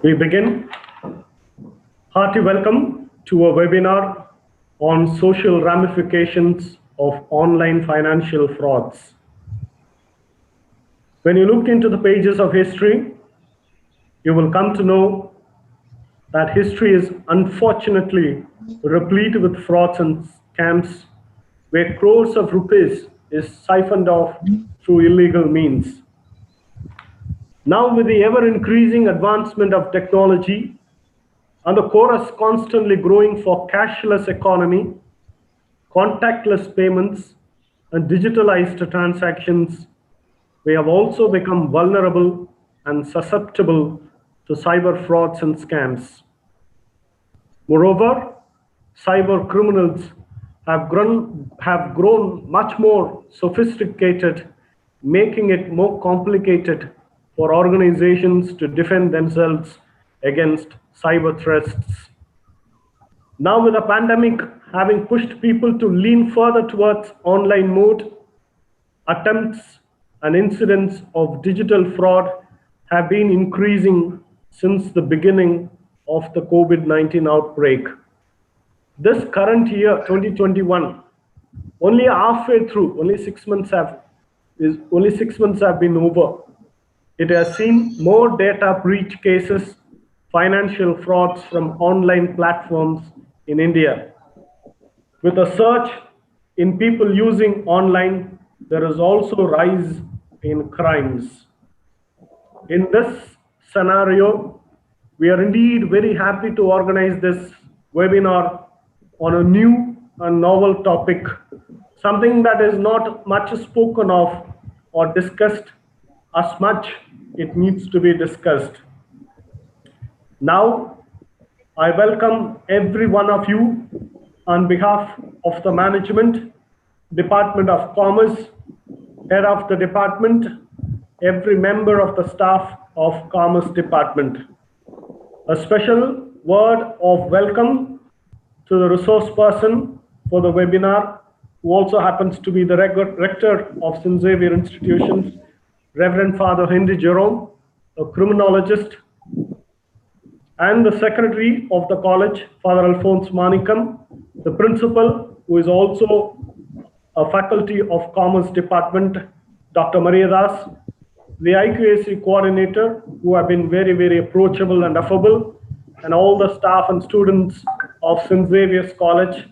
We begin. Hearty welcome to a webinar on social ramifications of online financial frauds. When you look into the pages of history, you will come to know that history is unfortunately replete with frauds and scams where crores of rupees is siphoned off through illegal means. Now, with the ever-increasing advancement of technology and the chorus constantly growing for cashless economy, contactless payments, and digitalized transactions, we have also become vulnerable and susceptible to cyber frauds and scams. Moreover, cyber criminals have grown much more sophisticated, making it more complicated for organizations to defend themselves against cyber threats. Now, with the pandemic having pushed people to lean further towards online mode, attempts and incidents of digital fraud have been increasing since the beginning of the COVID-19 outbreak. This current year, 2021, only halfway through, only 6 months have been over. It has seen more data breach cases, financial frauds from online platforms in India. With a surge in people using online, there is also a rise in crimes. In this scenario, we are indeed very happy to organize this webinar on a new and novel topic, something that is not much spoken of or discussed as much it needs to be discussed. Now, I welcome every one of you on behalf of the management, Department of Commerce, head of the department, every member of the staff of Commerce Department. A special word of welcome to the resource person for the webinar, who also happens to be the rector of Xavier institutions, Reverend Father Henry Jerome, a criminologist, and the secretary of the college, Father Alphonse Manikam, the principal, who is also a faculty of Commerce Department, Dr. Maria Das, the IQAC coordinator, who have been very, very approachable and affable, and all the staff and students of St. Xavier's College,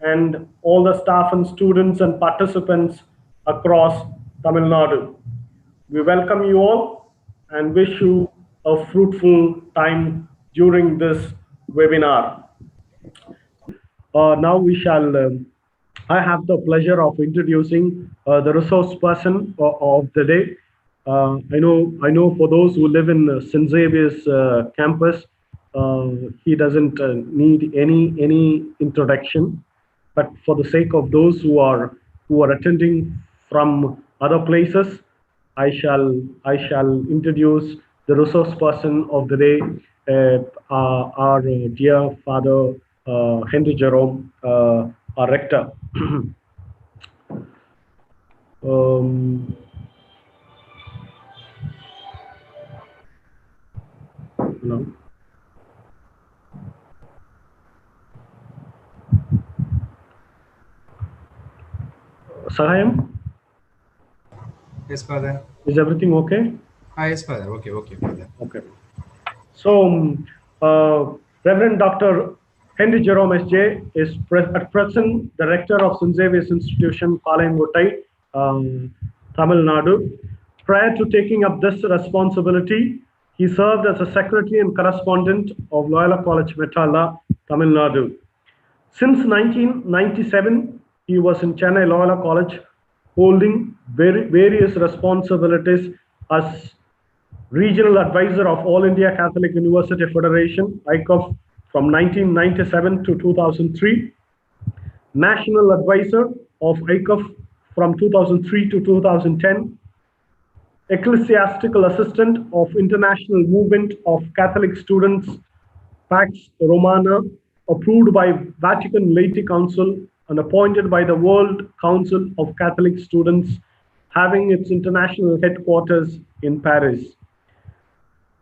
and all the staff and students and participants across Tamil Nadu. We welcome you all and wish you a fruitful time during this webinar. Now I have the pleasure of introducing the resource person of the day. I know for those who live in St. Xavier's campus, he doesn't need any introduction, but for the sake of those who are attending from other places, I shall introduce the resource person of the day, our dear Father Henry Jerome, our rector. No. Sahayam? Yes, Father. Is everything okay? Yes, Father. Okay, Father. Okay. So, Reverend Dr. Henry Jerome S.J. is at present the rector of St. Xavier's Institution, Palayamkottai, Tamil Nadu. Prior to taking up this responsibility, he served as a secretary and correspondent of Loyola College, Metala, Tamil Nadu. Since 1997, he was in Chennai Loyola College, holding various responsibilities as Regional Advisor of All India Catholic University Federation, ICOF, from 1997 to 2003, National Advisor of ICOF from 2003 to 2010, Ecclesiastical Assistant of International Movement of Catholic Students, Pax Romana, approved by Vatican Laity Council and appointed by the World Council of Catholic Students, having its international headquarters in Paris.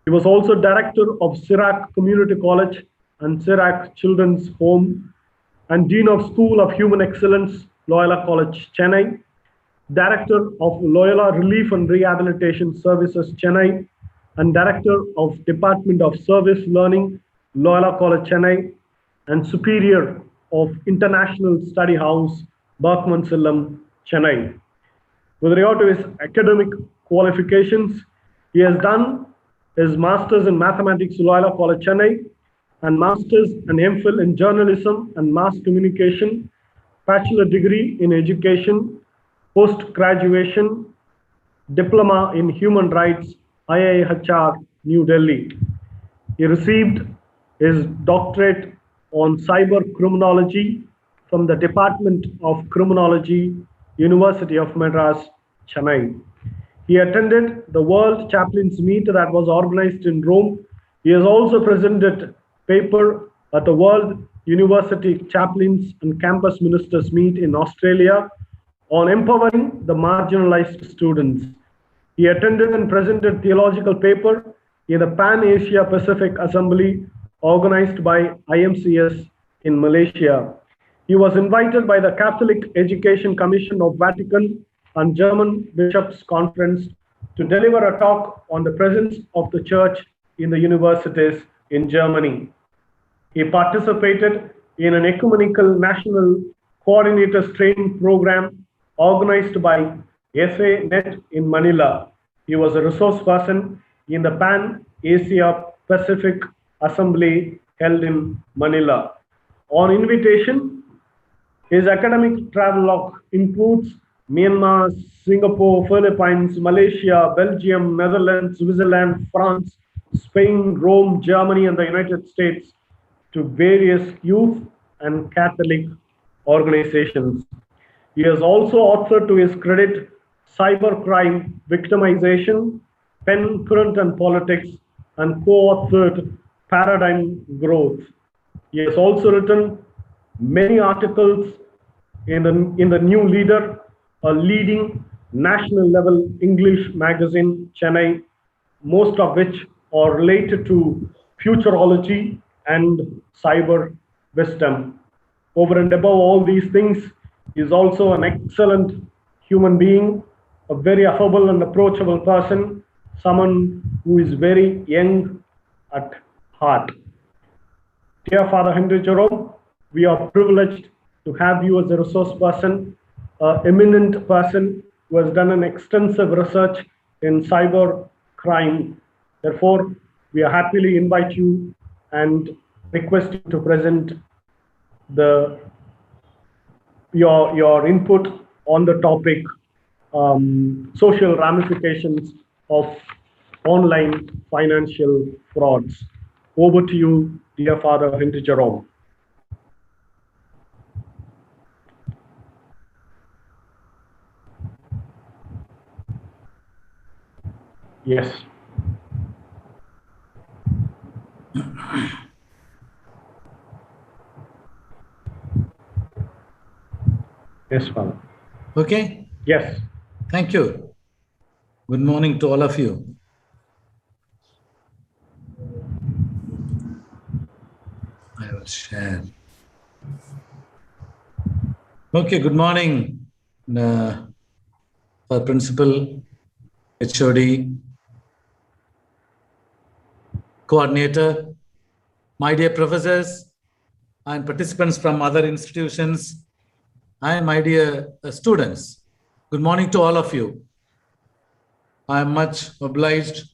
He was also director of Sirac Community College and Sirac Children's Home, and Dean of School of Human Excellence, Loyola College, Chennai, Director of Loyola Relief and Rehabilitation Services, Chennai, and Director of Department of Service Learning, Loyola College, Chennai, and Superior of International Study House, Berkman-Salem, Chennai. With regard to his academic qualifications, he has done his Masters in Mathematics, Loyola College, Chennai, and Masters and MPhil in Journalism and Mass Communication, Bachelor degree in Education, Post-Graduation, Diploma in Human Rights, IIHR, New Delhi. He received his doctorate on cyber criminology from the Department of Criminology, University of Madras, Chennai. He attended the World Chaplains Meet that was organized in Rome. He has also presented paper at the World University Chaplains and Campus Ministers Meet in Australia on empowering the marginalized students. He attended and presented theological paper in the Pan-Asia Pacific Assembly organized by IMCS in Malaysia. He was invited by the Catholic Education Commission of Vatican and German Bishops' Conference to deliver a talk on the presence of the Church in the universities in Germany. He participated in an ecumenical national coordinators training program organized by SA-NET in Manila. He was a resource person in the Pan-Asia Pacific Assembly held in Manila. On invitation, his academic travelogue includes Myanmar, Singapore, Philippines, Malaysia, Belgium, Netherlands, Switzerland, France, Spain, Rome, Germany, and the United States to various youth and Catholic organizations. He has also authored to his credit Cybercrime Victimization, Pen, Print, and Politics, and co-authored Paradigm Growth. He has also written many articles in the New Leader, a leading national level English magazine, Chennai, most of which are related to futurology and cyber wisdom. Over and above all these things, he is also an excellent human being, a very affable and approachable person, someone who is very young at heart. Dear Father Henry Jerome, we are privileged to have you as a resource person, an eminent person who has done an extensive research in cyber crime. Therefore, we are happily invite you and request you to present your input on the topic, social ramifications of online financial frauds. Over to you, dear Father Henry Jerome. Yes. Yes, Father. Okay. Yes. Thank you. Good morning to all of you. I will share. Okay, good morning, Principal, HOD, Coordinator, my dear professors and participants from other institutions, and my dear students. Good morning to all of you. I am much obliged.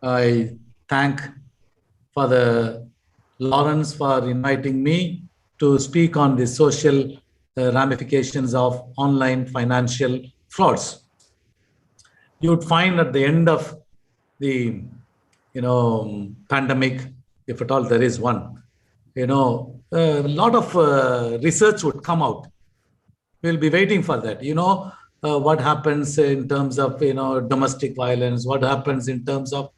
I thank Father Lawrence for inviting me to speak on the social ramifications of online financial frauds. You would find at the end of the pandemic, if at all there is one, a lot of research would come out. We'll be waiting for that. What happens in terms of domestic violence, what happens in terms of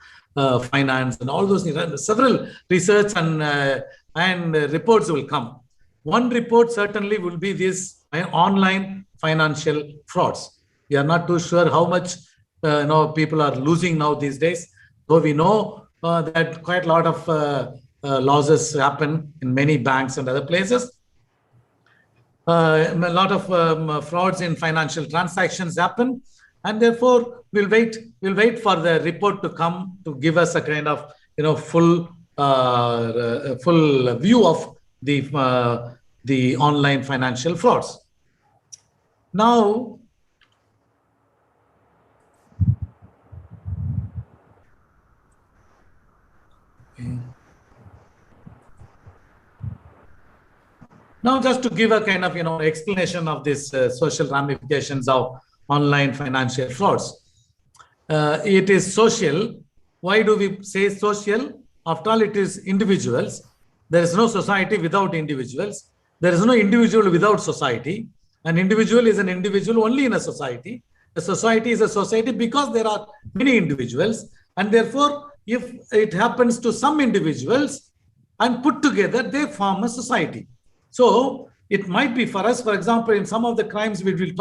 finance and all those things. Several research and reports will come. One report certainly will be this online financial frauds. We are not too sure how much people are losing now these days, Though we know that quite a lot of losses happen in many banks and other places. A lot of frauds in financial transactions happen, and therefore we'll wait for the report to come to give us a kind of full view of the online financial frauds. Now, just to give a kind of explanation of this social ramifications of online financial frauds. It is social. Why do we say social? After all, it is individuals. There is no society without individuals. There is no individual without society. An individual is an individual only in a society. A society is a society because there are many individuals, and therefore, if it happens to some individuals and put together, they form a society. So it might be for us, for example, in some of the crimes we'll be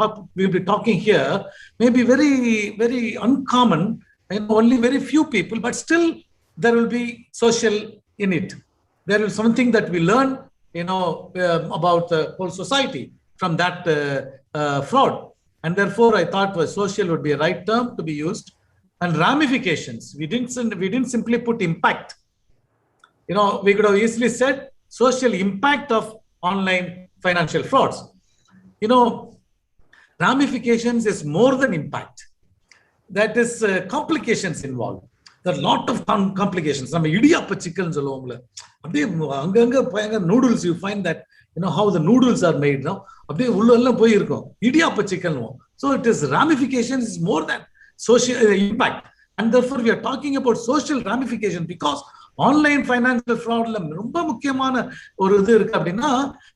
talking here, maybe very, very uncommon, and only very few people, but still there will be social in it. There is something that we learn, about the whole society from that fraud. And therefore, I thought social would be a right term to be used. And ramifications, we didn't simply put impact. We could have easily said social impact of online financial frauds. Ramifications is more than impact. That is complications involved. There are a lot of complications. Some idiyappam chicken noodles, you find that how the noodles are made now. Idiyappam chicken. So it is ramifications is more than social impact. And therefore we are talking about social ramification because online financial fraud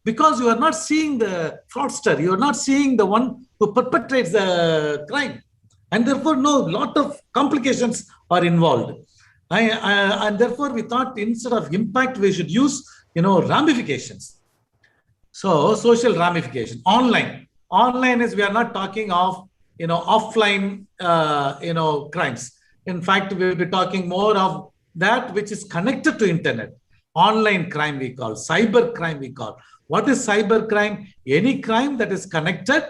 because you are not seeing the fraudster, you are not seeing the one who perpetrates the crime, and therefore lot of complications are involved. And therefore we thought instead of impact we should use ramifications. So social ramification. Online is, we are not talking of offline crimes. In fact, we will be talking more of that which is connected to internet. Online crime we call, cyber crime we call. What is cyber crime? Any crime that is connected,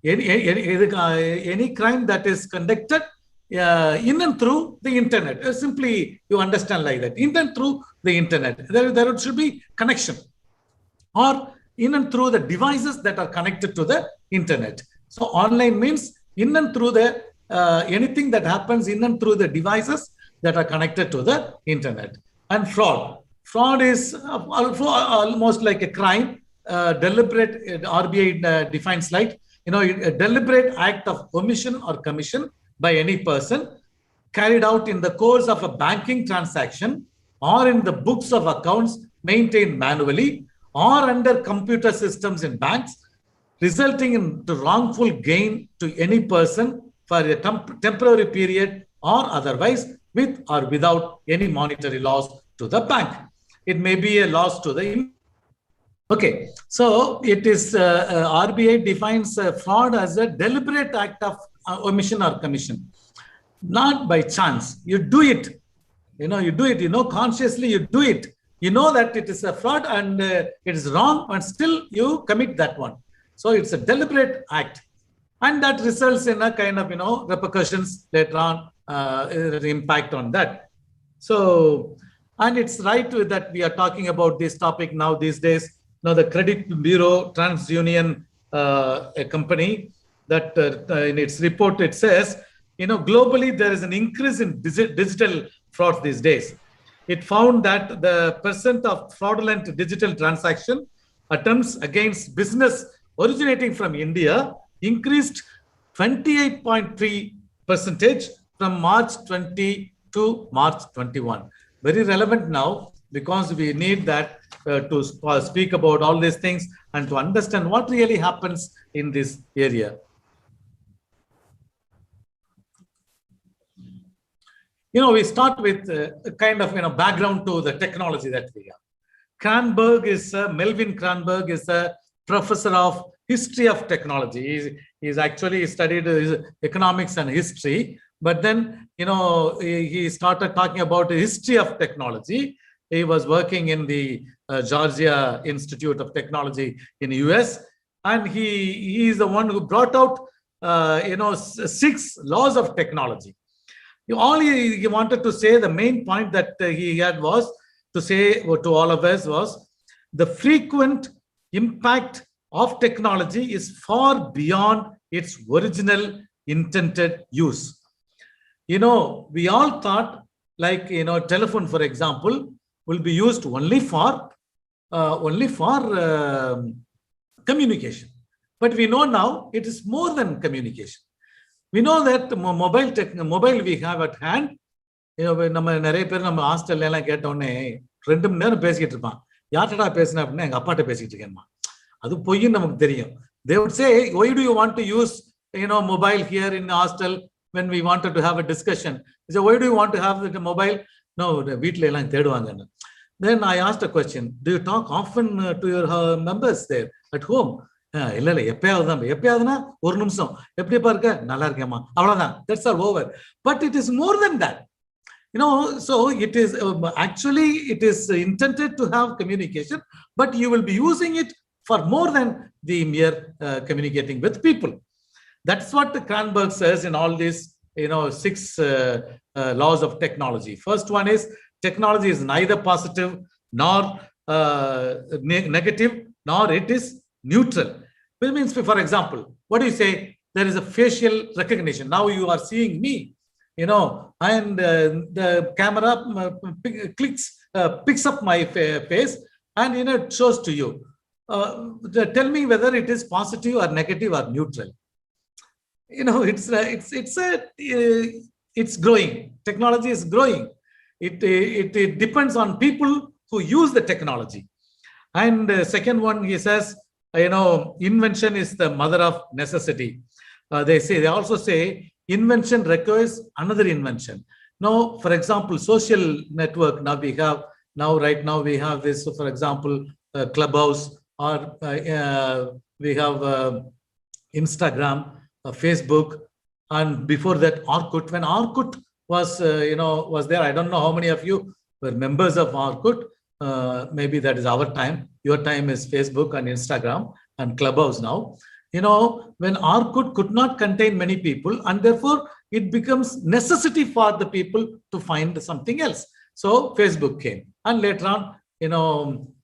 any crime that is conducted in and through the internet. Simply you understand like that. In and through the internet. There should be connection. Or in and through the devices that are connected to the internet. So online means in and through the anything that happens in and through the devices that are connected to the internet. And fraud. Fraud is almost like a crime, deliberate, RBI defines like, a deliberate act of omission or commission by any person carried out in the course of a banking transaction or in the books of accounts maintained manually or under computer systems in banks, resulting in the wrongful gain to any person for a temporary period or otherwise, with or without any monetary loss to the bank. It may be a loss to the... Okay, so it is RBI defines fraud as a deliberate act of omission or commission, not by chance. You do it, you do it, consciously you do it. You know that it is a fraud and it is wrong, and still you commit that one. So it's a deliberate act, and that results in a kind of repercussions later on, impact on that. So, and it's right that we are talking about this topic now these days. Now the Credit Bureau TransUnion, a company that in its report it says, globally there is an increase in digital frauds these days. It found that the percent of fraudulent digital transaction attempts against business originating from India increased 28.3% from March 20 to March 21. Very relevant now, because we need that to speak about all these things and to understand what really happens in this area. We start with a kind of background to the technology that we have. Melvin Kranberg is a professor of history of technology. He's actually studied economics and history, But then, he started talking about the history of technology. He was working in the Georgia Institute of Technology in the US, and he is the one who brought out 6 laws of technology. All he wanted to say, the main point that he had was to say to all of us was, the frequent impact of technology is far beyond its original intended use. We all thought, like, telephone, for example, will be used only for communication. But we know now it is more than communication. We know that mobile we have at hand. நம்ம நிறைய பேர் நம்ம ஹாஸ்டல்ல எல்லாம் கேட்டோன்னே 2 மணி நேரம் பேசிக்கிட்டு இருப்பான். யார்கிட்டடா பேசினேன் அப்படின்னா எங்க அப்பாட்ட பேசிக்கிட்டு இருக்கேன்மா. அது பொய்ன்னு நமக்கு தெரியும். They would say, why do you want to use mobile here in the hostel when we wanted to have a discussion? They say, why do you want to have the mobile? No, வீட்ல எல்லாம் தேடுவாங்கன்னு. Then I asked a question, do you talk often to your members there at home? இல்ல எப்பயாவதுனா ஒரு நிமிஷம் எப்படிப்பா இருக்க, நல்லா இருக்கேம்மா, அவ்வளவுதான், that's all over. But it is more than that. So it is actually it is intended to have communication, but you will be using it for more than the mere communicating with people. That's what Klynveld says in all these 6 laws of technology. First one is, technology is neither positive nor negative, nor it is neutral. Which means, for example, what do you say? There is a facial recognition. Now you are seeing me, and the camera picks up my face, and it shows to you. Tell me whether it is positive or negative or neutral. It's growing. Technology is growing. It depends on people who use the technology. And second one, he says, invention is the mother of necessity. They also say invention requires another invention. Now, for example, social network. Right now we have this. So for example, Clubhouse, or we have Instagram, Facebook, and before that Orkut. When Orkut was there, I don't know how many of you were members of Orkut. Maybe that is our time. Your time is Facebook and Instagram and Clubhouse now. When Orkut could not contain many people, and therefore it becomes necessity for the people to find something else. So Facebook came, and later on,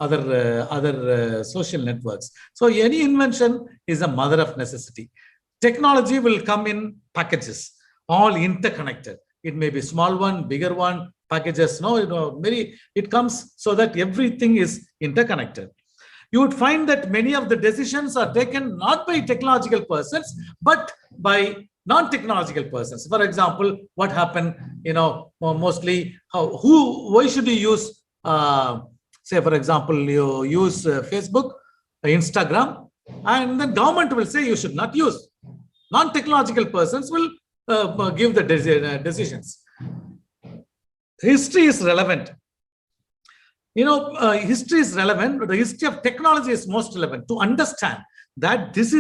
other social networks. So any invention is a mother of necessity. Technology will come in packages, all interconnected. It may be small one, bigger one, packages. It comes so that everything is interconnected. You would find that many of the decisions are taken not by technological persons, but by non-technological persons. For example, what happened, mostly, why should you use, say, for example, you use Facebook, Instagram, and the government will say you should not use. Non-technological persons will give the decisions. History is relevant. History is relevant, but the history of technology is most relevant to understand that this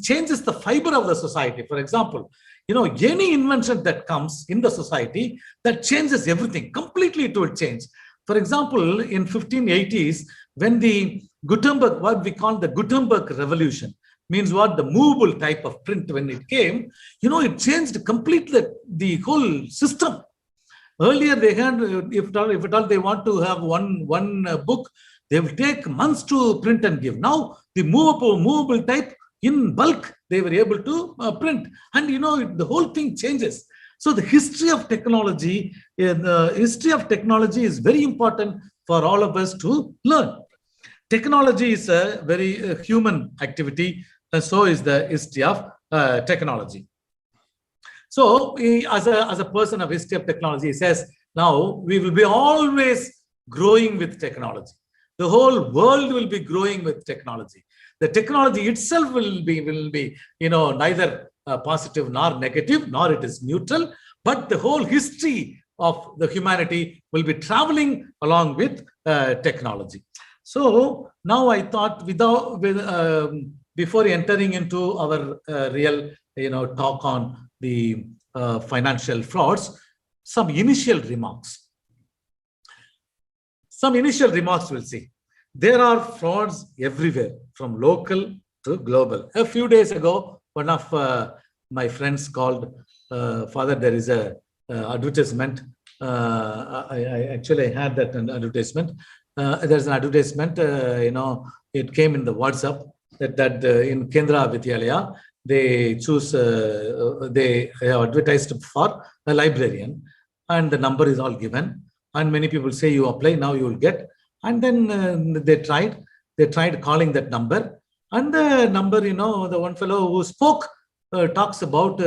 changes the fiber of the society. For example, any invention that comes in the society that changes everything completely, it will change. For example, in 1580s, when the Gutenberg, what we call the Gutenberg Revolution, means what, the movable type of print, when it came, it changed completely the whole system. Earlier, they had, if at all they want to have one book, they will take months to print and give. Now, the movable type in bulk, they were able to print. And, the whole thing changes. So the history of technology is very important for all of us to learn. Technology is a very human activity, and so is the history of technology. So, as a person of history of technology, he says, now we will be always growing with technology. The whole world will be growing with technology. The technology itself will be neither positive nor negative, nor it is neutral, but the whole history of the humanity will be traveling along with technology. So now I thought, before entering into our real talk on the financial frauds, some initial remarks. Some initial remarks we'll see. There are frauds everywhere, from local to global. A few days ago, one of my friends called, Father, there is a advertisement. I actually had that advertisement. There's an advertisement, it came in the WhatsApp that in Kendra Vidyalaya, they choose, they advertised for a librarian, and the number is all given. And many people say, you apply, now you will get. And then they tried calling that number. And the number, the one fellow who spoke talks about,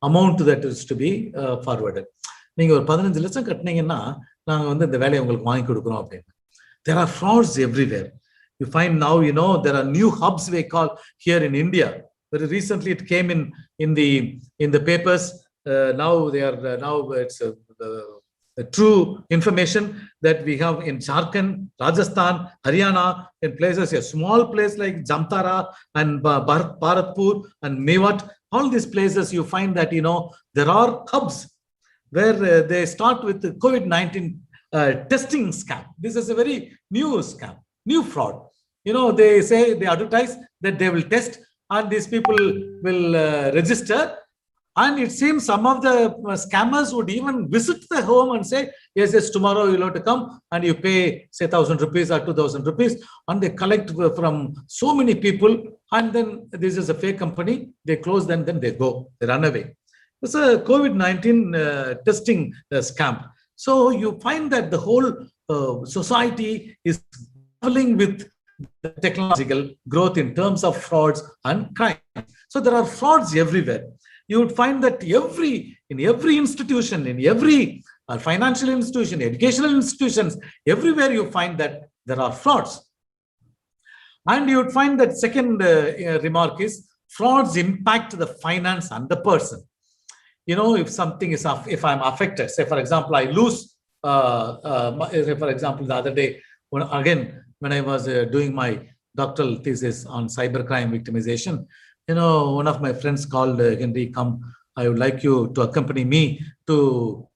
amount that is to be forwarded. நீங்க ஒரு 15 லட்சம் கட்டினீங்கன்னா நாங்க வந்து இந்த வேலையை உங்களுக்கு வாங்கி கொடுக்குறோம் அப்படின்னு. There are frauds everywhere. You find now, there are new hubs we call here in India. Very recently it came in the papers. Now they are now it's the true information that we have in Jharkhand, Rajasthan, Haryana, in places, a small place like Jamtara and Bharatpur and Mewat. All these places you find that, there are hubs where they start with the COVID-19 testing scam. This is a very new scam, new fraud. They say, they advertise that they will test and these people will register. And it seems some of the scammers would even visit the home and say, yes, tomorrow you'll have to come and you pay, say, 1,000 rupees or 2,000 rupees. And they collect from so many people. And then this is a fake company. They close them, then they go, they run away. It's a COVID-19 testing scam. So you find that the whole society is traveling with the technological growth in terms of frauds and crime. So there are frauds everywhere. You would find that in every institution, in every financial institution, educational institutions, everywhere you find that there are frauds. And you would find that second remark is frauds impact the finance and the person. If something is, if I'm affected, say for example, I lose, say for example, the other day, when I was doing my doctoral thesis on cybercrime victimization, one of my friends called, Henry, come, I would like you to accompany me to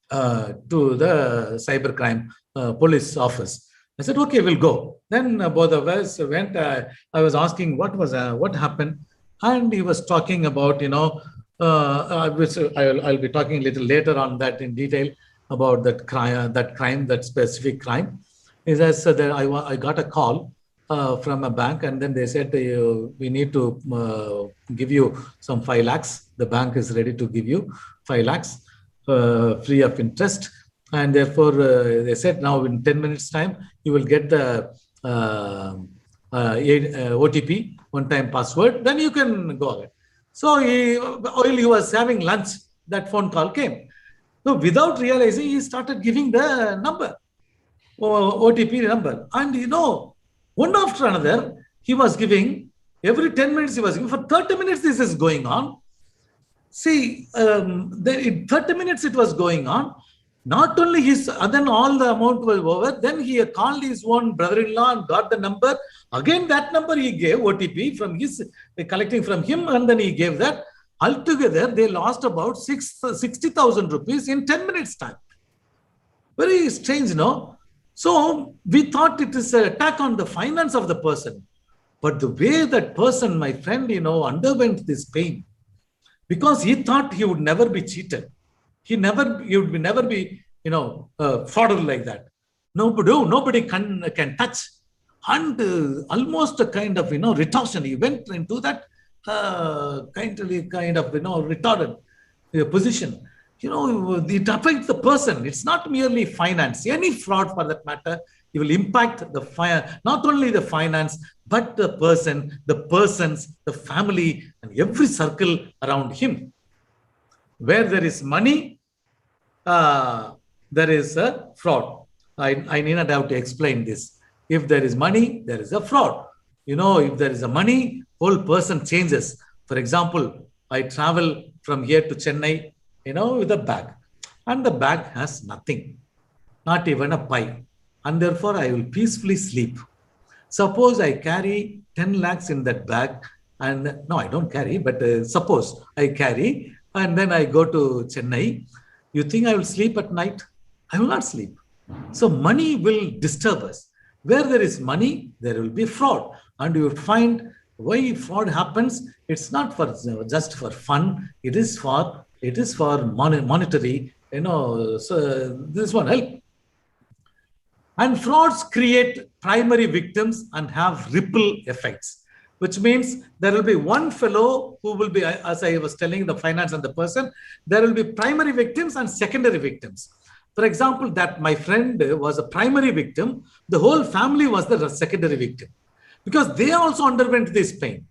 the cybercrime police office. I said, okay, we'll go. Then both of us went. I was asking what happened. And he was talking about, I'll be talking a little later on that in detail about that crime, that specific crime. He says that I got a call from a bank, and then they said, we need to give you some 5 lakhs. The bank is ready to give you 5 lakhs free of interest. And therefore, they said, now in 10 minutes time, you will get the OTP, one-time password, then you can go ahead. So while he was having lunch, that phone call came. So without realizing, he started giving the number, OTP number. And one after another, he was giving, every 10 minutes he was giving, for 30 minutes this is going on. See, in 30 minutes it was going on. Not only then all the amount was over, then he called his own brother-in-law and got the number. Again, that number he gave, OTP, collecting from him, and then he gave that. Altogether, they lost about 60,000 rupees in 10 minutes time. Very strange, no? So we thought it is an attack on the finance of the person. But the way that person, my friend, underwent this pain, because he thought he would never be cheated. He would never be, fraudulent like that. Nobody can touch. And almost a kind of, retortion. He went into that kind of, retarded position. It affects the person. It's not merely finance. Any fraud for that matter, it will impact not only the finance, but the person, the persons, the family, and every circle around him. Where there is money, there is a fraud. I need not have to explain this. If there is money, there is a fraud. If there is a money, whole person changes. For example, I travel from here to Chennai, with a bag, and the bag has nothing, not even a pie, and therefore I will peacefully sleep. Suppose I carry 10 lakhs in that bag, and no, I don't carry, but suppose I carry, and then I go to Chennai. You think I will sleep at night? I will not sleep. So money will disturb us. Where there is money, there will be fraud. And you would find why fraud happens. It's not for just for fun. It is for monetary. So this one help. And frauds create primary victims and have ripple effects, which means there will be one fellow who will be, as I was telling, the finance and the person, there will be primary victims and secondary victims. For example, that my friend was a primary victim, the whole family was the secondary victim, because they also underwent this pain.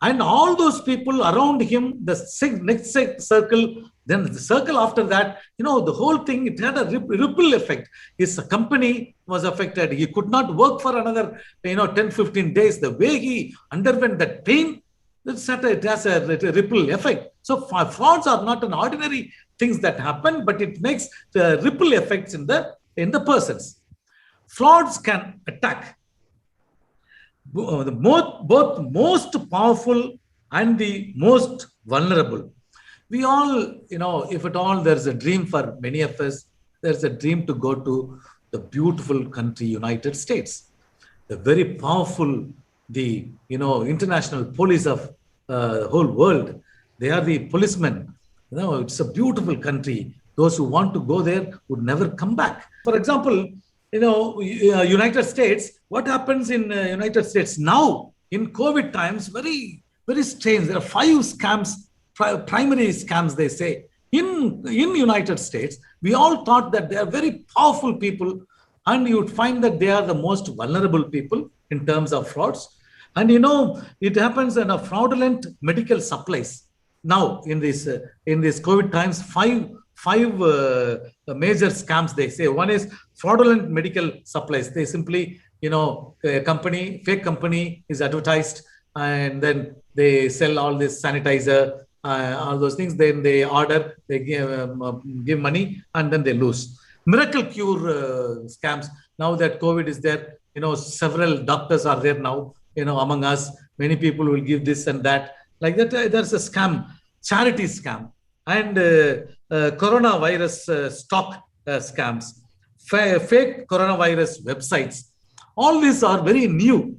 And all those people around him, the next circle, then the circle after that, the whole thing, it had a ripple effect. His company was affected. He could not work for another 10, 15 days. The way he underwent that pain, it has a ripple effect. So frauds are not an ordinary things that happen, but it makes the ripple effects in the persons. Frauds can attack both most powerful and the most vulnerable. We all, if at all there's a dream for many of us, there's a dream to go to the beautiful country, United States. The very powerful, the international police of the whole world. They are the policemen. It's a beautiful country. Those who want to go there would never come back. For example, United States, what happens in United States now in COVID times, very, very strange. There are 5 scams, primary scams, they say. In United States, we all thought that they are very powerful people, and you would find that they are the most vulnerable people in terms of frauds. And it happens in a fraudulent medical supplies. Now, in this COVID times, five major scams, they say. One is fraudulent medical supplies. They simply, a fake company is advertised, and then they sell all this sanitizer, all those things. Then they order, they give money, and then they lose. Miracle cure scams. Now that COVID is there, several doctors are there now, among us. Many people will give this and that. Like that, there's a scam, charity scam, and coronavirus stock scams, fake coronavirus websites. All these are very new.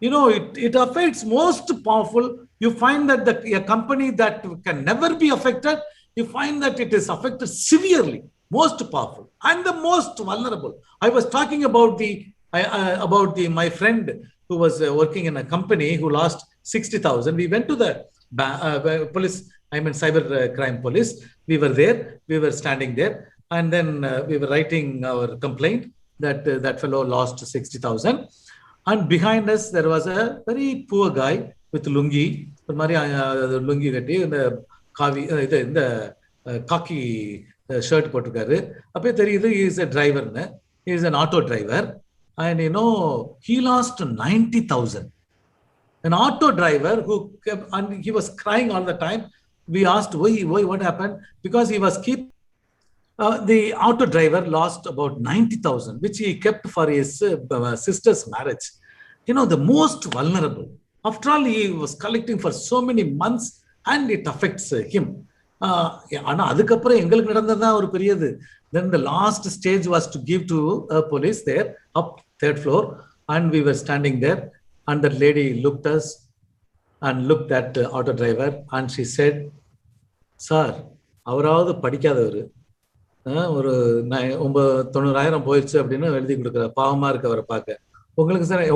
It affects most powerful. You find that a company that can never be affected, you find that it is affected severely, most powerful and the most vulnerable. I was talking about my friend who was working in a company who lost 60,000. We went to the police, cybercrime police. We were there, we were standing there, and then we were writing our complaint that that fellow lost 60,000. And behind us, there was a very poor guy with lungi, lungi katti, in the khaki shirt potukaru. He is a driver, he is an auto driver, and he lost 90,000. An auto driver who kept, and he was crying all the time. We asked why, what happened? Because he was the auto driver lost about 90,000, which he kept for his sister's marriage. The most vulnerable. After all, he was collecting for so many months, and it affects him. Then the last stage was to give to a police there, up 3rd floor, and we were standing there, and the lady looked us and looked at the auto driver, and she said, "Sir, avaravathu padikadavaru. ஒரு 90,000 போயிடுச்சு அப்படின்னு எழுதி கொடுக்குற பாவமா இருக்கு அவரை பார்க்க.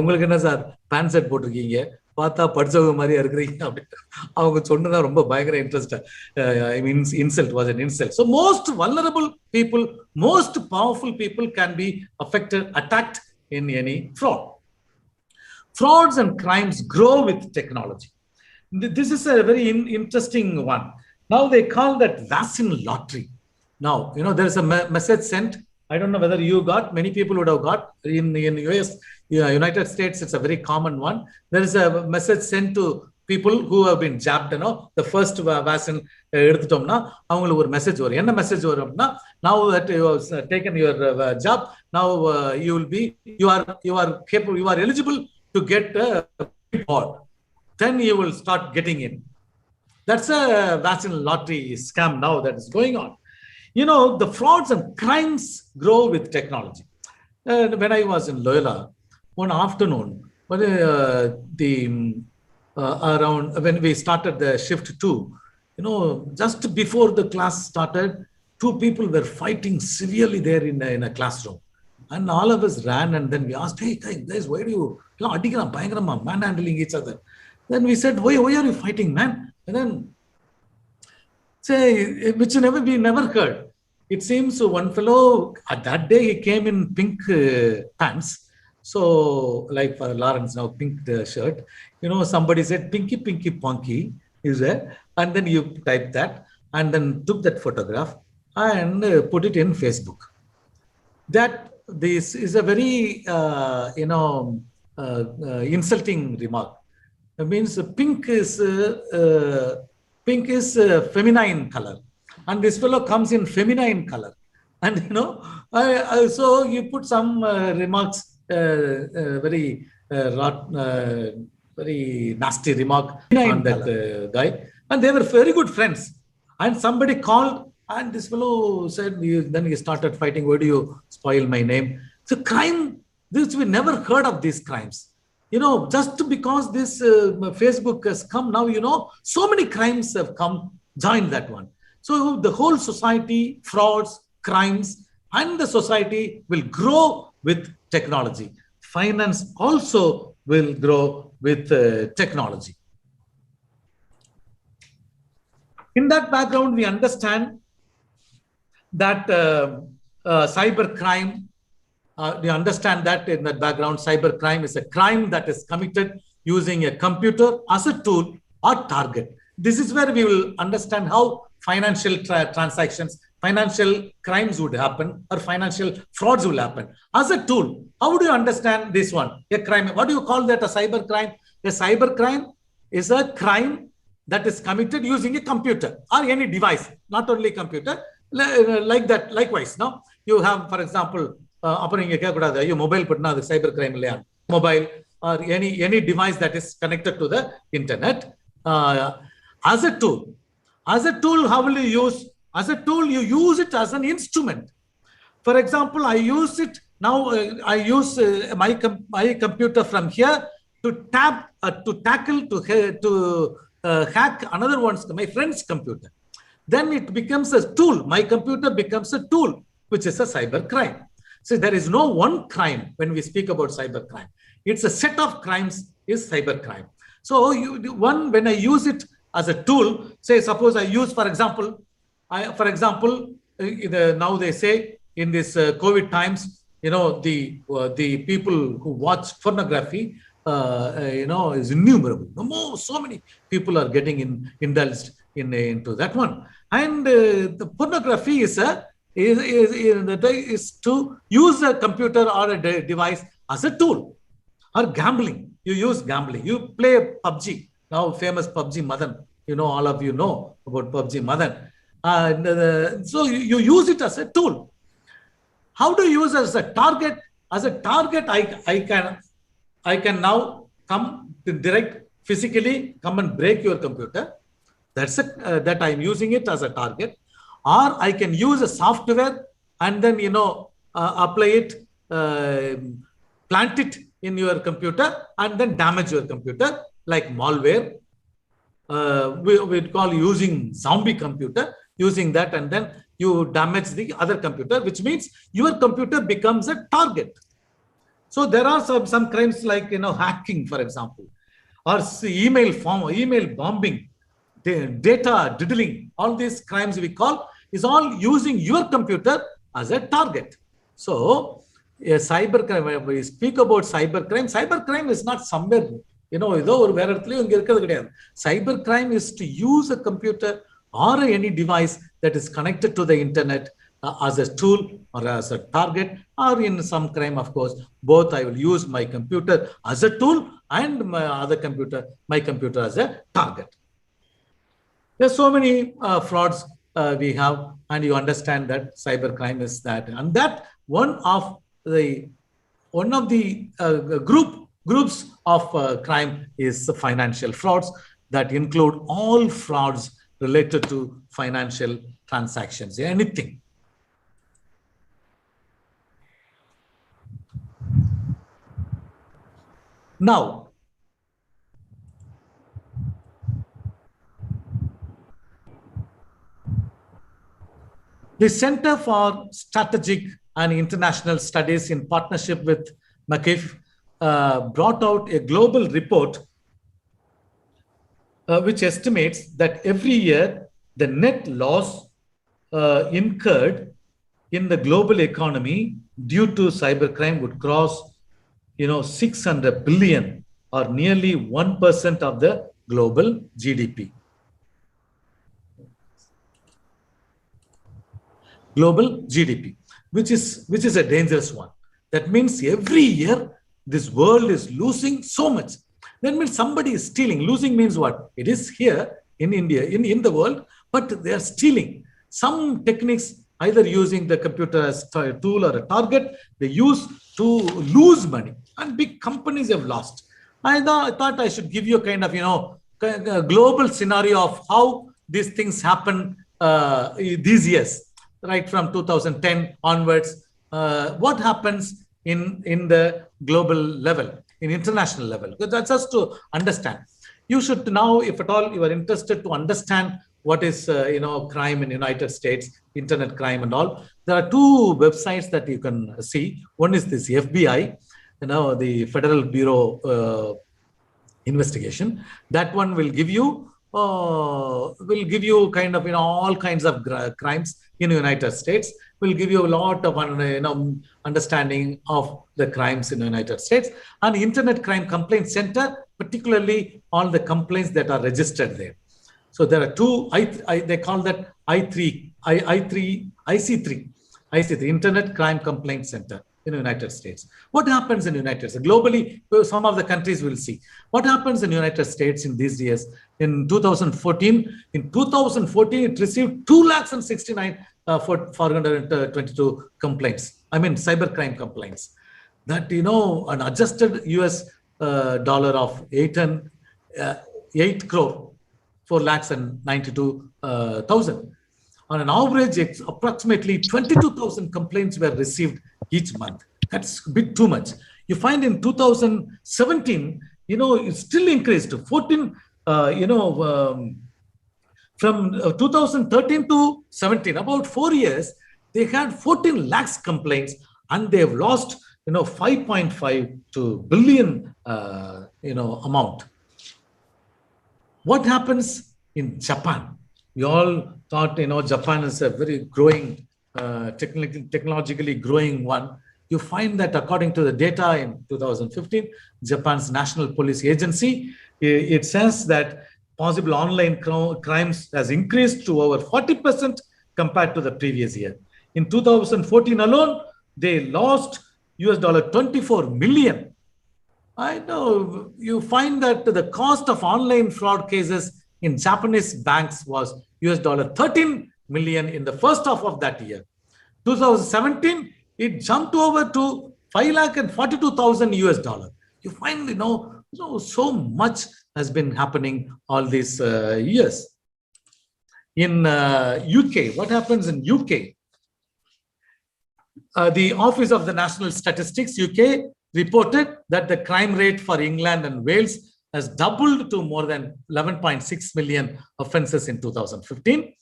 உங்களுக்கு என்ன சார் பேண்ட் செட் போட்டிருக்கீங்க, பார்த்தா படிச்சவங்க மாதிரியா இருக்கிறீங்க அப்படின்னு அவங்க சொன்னதா ரொம்ப பயங்கர interest. Insult was an insult. So most vulnerable people, most powerful people can be affected, attacked in any fraud. Frauds and crimes grow with technology. This is a very interesting one. Now they call that vaccine lottery. Now, there is a message sent. I don't know whether you got, many people would have got. In US, United States, it's a very common one. There is a message sent to people who have been jabbed, the first vaccine, avungalukku or message varum. Enna message varumna, now that you have taken your jab, now you are capable, you are eligible to get a reward, then you will start getting in. That's a vaccine lottery scam now that is going on. The frauds and crimes grow with technology. When I was in Loyola, one afternoon, around when we started the shift 2, just before the class started, 2 people were fighting severely there in a classroom. And all of us ran, and then we asked, hey guys, why do you manhandling each other? Then we said, why are you fighting, man? And then say, which we never heard. It seems one fellow at that day he came in pink pants. So like for Lawrence now, pink shirt. Somebody said pinky ponky is there, and then you type that and then took that photograph and put it in Facebook. This is a very insulting remark. It means pink is feminine color, and this fellow comes in feminine color, and so you put some remarks, very nasty remark on that guy, and they were very good friends. And somebody called, and this fellow said, then he started fighting. Why do you spoil my name? So crime, we never heard of these crimes. Just because this Facebook has come now, so many crimes have come, joined that one. So the whole society, frauds, crimes, and the society will grow with technology. Finance also will grow with technology. In that background, we understand that cybercrime, we understand that in that background, cybercrime is a crime that is committed using a computer as a tool or target. This is where we will understand how financial transactions, financial crimes would happen, or financial frauds will happen. As a tool, how would you understand this one? A crime, what do you call that, a cybercrime? A cybercrime is a crime that is committed using a computer or any device, not only computer, like that. Likewise, no? You have, for example, your mobile cybercrime, mobile or any device that is connected to the internet as a tool. As a tool, how will you use? As a tool, you use it as an instrument. For example, I use it now. I use my computer from here to hack another one's, my friend's computer. Then it becomes a tool. My computer becomes a tool, which is a cybercrime. So there is no one crime when we speak about cybercrime. It's a set of crimes is cybercrime. So when I use it as a tool, say suppose I use, for example, now they say in this COVID times, the people who watch pornography, is innumerable. So many people are getting indulged into that one. And the pornography is to use a computer or a device as a tool. Or gambling, you use gambling. You play PUBG, now famous PUBG Madan. All of you know about PUBG Madan. So you use it as a tool. How do you use it as a target? As a target, I can now come direct physically come and break your computer. That I'm using it as a target. Or I can use a software and then apply it, plant it in your computer and then damage your computer, like malware. We'd call using zombie computer, using that, and then you damage the other computer, which means your computer becomes a target. So there are some crimes like hacking, for example, or email bombing, data diddling. All these crimes we call is all using your computer as a target. So cybercrime, when we speak about cybercrime is not somewhere, cybercrime is to use a computer or any device that is connected to the internet as a tool or as a target, or in some crime, of course, both. I will use my computer as a tool and my computer as a target. There's so many frauds we have, and you understand that cybercrime is that, and that one of the group groups of crime is the financial frauds that include all frauds related to financial transactions, anything. Now, the Center for Strategic and International Studies, in partnership with McAfee, brought out a global report which estimates that every year the net loss incurred in the global economy due to cybercrime would cross 600 billion, or nearly 1% of the global GDP. Global GDP, which is a dangerous one. That means every year this world is losing so much. That means somebody is stealing. Losing means what? It is here in India, in the world, but they are stealing. Some techniques, either using the computer as a tool or a target, they use to lose money, and big companies have lost. I thought I should give you a kind of, a global scenario of how these things happen these years, right from 2010 onwards. What happens in the global level, in international level? Because that's just to understand. You should now, if at all you are interested to understand what is crime in United States, internet crime and all, there are two websites that you can see. One is this FBI, the Federal Bureau Investigation. That one will give you kind of all kinds of crimes in the United States. Will give you a lot of understanding of the crimes in the United States. And Internet Crime Complaint Center, particularly all the complaints that are registered there. So there are two, they call that IC3, Internet Crime Complaint Center in the United States. What happens in the United States? Globally, some of the countries will see. What happens in the United States in these years? In 2014, it received 2,69,422 complaints. I mean, cybercrime complaints. That, an adjusted US dollar of 8 crore, 4,92,000. On an average, it's approximately 22,000 complaints were received each month. That's a bit too much. You find in 2017, it still increased to 14, from 2013 to 17, about 4 years, they had 14 lakhs complaints, and they have lost, 5.5 billion, amount. What happens in Japan? We all thought, Japan is a very growing, technologically growing one. You find that according to the data in 2015, Japan's National Police Agency, it says that possible online crimes has increased to over 40% compared to the previous year. In 2014 alone, they lost $24 million. I know you find that the cost of online fraud cases in Japanese banks was $13 million in the first half of that year. 2017, it jumped over to $5,42,000. You find, so much has been happening all these years. In UK, what happens in UK? The Office of the National Statistics, UK, reported that the crime rate for England and Wales has doubled to more than 11.6 million offenses in 2015.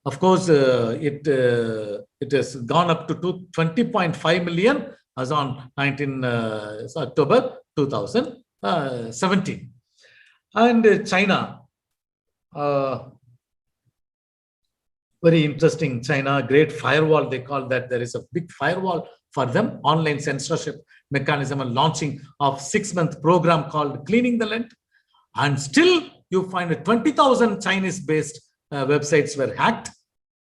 Of course, it has gone up to 20.5 million as on October 2017. And China, very interesting. China, great firewall, they call that. There is a big firewall for them, online censorship mechanism, and launching of 6-month program called Cleaning the Lent. And still you find 20,000 Chinese-based websites were hacked.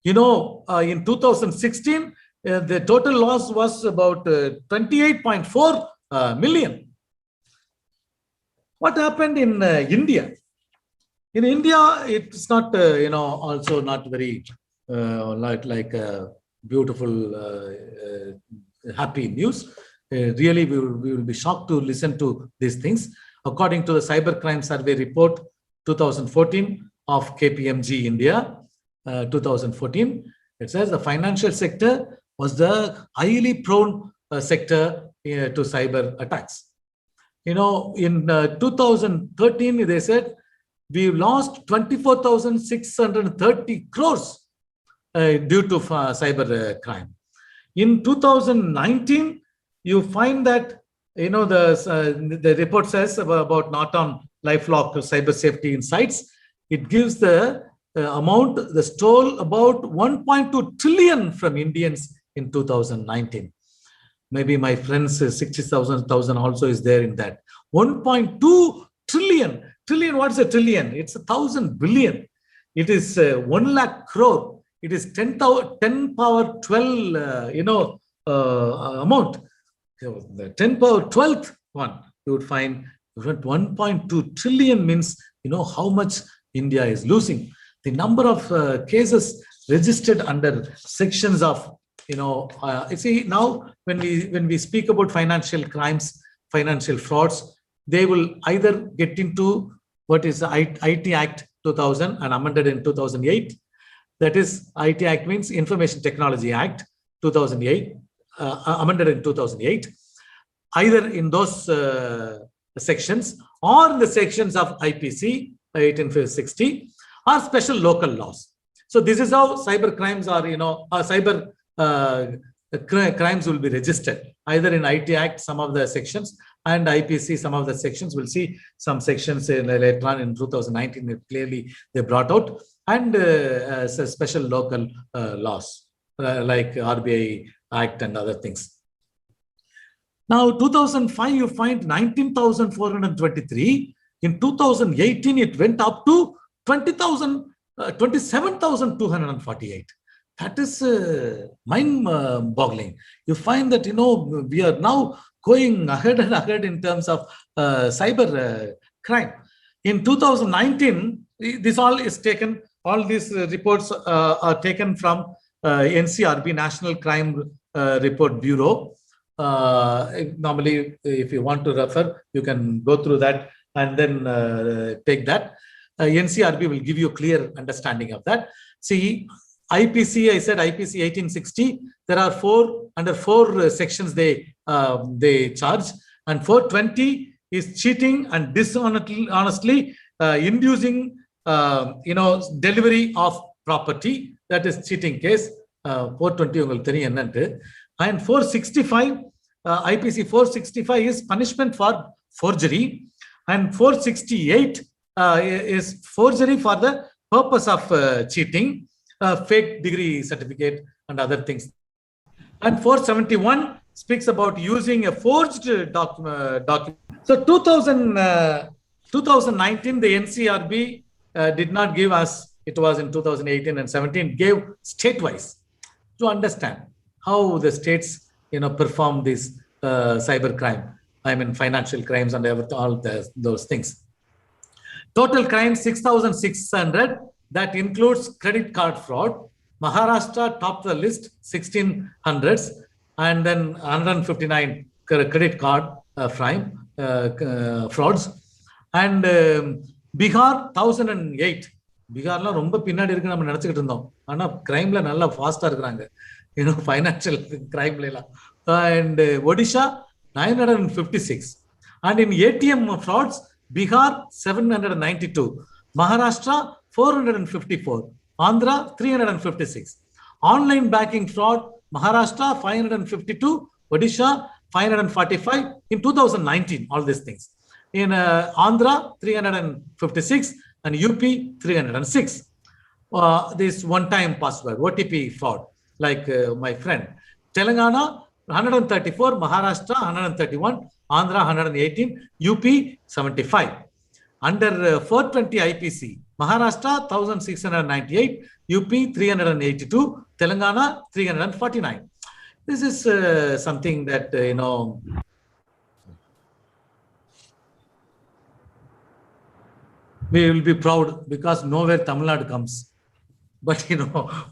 In 2016, the total loss was about 28.4 million. What happened in India? In India, it's not, also not very like beautiful, happy news. Really, we will be shocked to listen to these things. According to the Cybercrime Survey Report 2014 of KPMG India, 2014, it says the financial sector was the highly prone sector to cyber attacks. In 2013, they said we lost 24,630 crores due to cyber crime. In 2019, you find that the report says about NortonLifeLock Cyber Safety Insights. It gives the amount they stole about 1.2 trillion from Indians in 2019. Maybe my friends 60,000 also is there in that. 1.2 trillion. Trillion, what's a trillion? It's 1,000 billion. It is 1 lakh crore. It is 10 power 12, amount. So the 10 power 12th one, you would find 1.2 trillion means, how much India is losing. The number of cases registered under sections of, you see, now when we speak about financial crimes, financial frauds, they will either get into what is the IT Act 2000 and amended in 2008. That is, IT Act means Information Technology Act 2008, amended in 2008. Either in those sections or in the sections of IPC 1860 or special local laws. So this is how cyber crimes are, cyber crimes will be registered either in IT Act, some of the sections, and IPC, some of the sections. We'll see some sections later on in 2019. Clearly, they brought out, and special local laws like RBI Act and other things. Now, 2005, you find 19,423. In 2018, it went up to 27,248. That is mind-boggling. You find that, we are now going ahead and ahead in terms of cyber crime. In 2019, this all is taken, all these reports are taken from NCRB, National Crime Report Bureau. Normally, if you want to refer, you can go through that and then take that. NCRB will give you a clear understanding of that. See, IPC, I said IPC 1860, there are under four sections they charge, and 420 is cheating and dishonestly inducing delivery of property. That is cheating case. 420 and 465, IPC 465 is punishment for forgery, and 468 is forgery for the purpose of cheating, fake degree certificate and other things. And 471 speaks about using a forged document. So 2019, the NCRB did not give us, it was in 2018 and 17, gave state-wise to understand how the states perform this cyber crime, financial crimes and all those things. Total crime 6,600. That includes credit card fraud. Maharashtra topped the list, 1,600s, and then 159 credit card frauds. And Bihar 1,008. Bihar ரொம்ப பின்னாடி இருக்கு நம்ம நினைச்சிட்டு இருந்தோம். ஆனா கிரைம்ல நல்லா ஃபாஸ்டா இருக்காங்க. Financial crime ல. And Odisha 956. And in ATM frauds, Bihar 792. Maharashtra 454. Andhra 356. Online banking fraud, Maharashtra 552. Odisha 545 in 2019, all these things. In Andhra 356 and UP 306. This one-time password, OTP fraud, like my friend. Telangana 134, Maharashtra 131, Andhra 118, UP 75. Under 420 IPC, Maharashtra 1,698, UP 382, Telangana 349. This is something that, we will be proud because nowhere Tamil Nadu comes. But,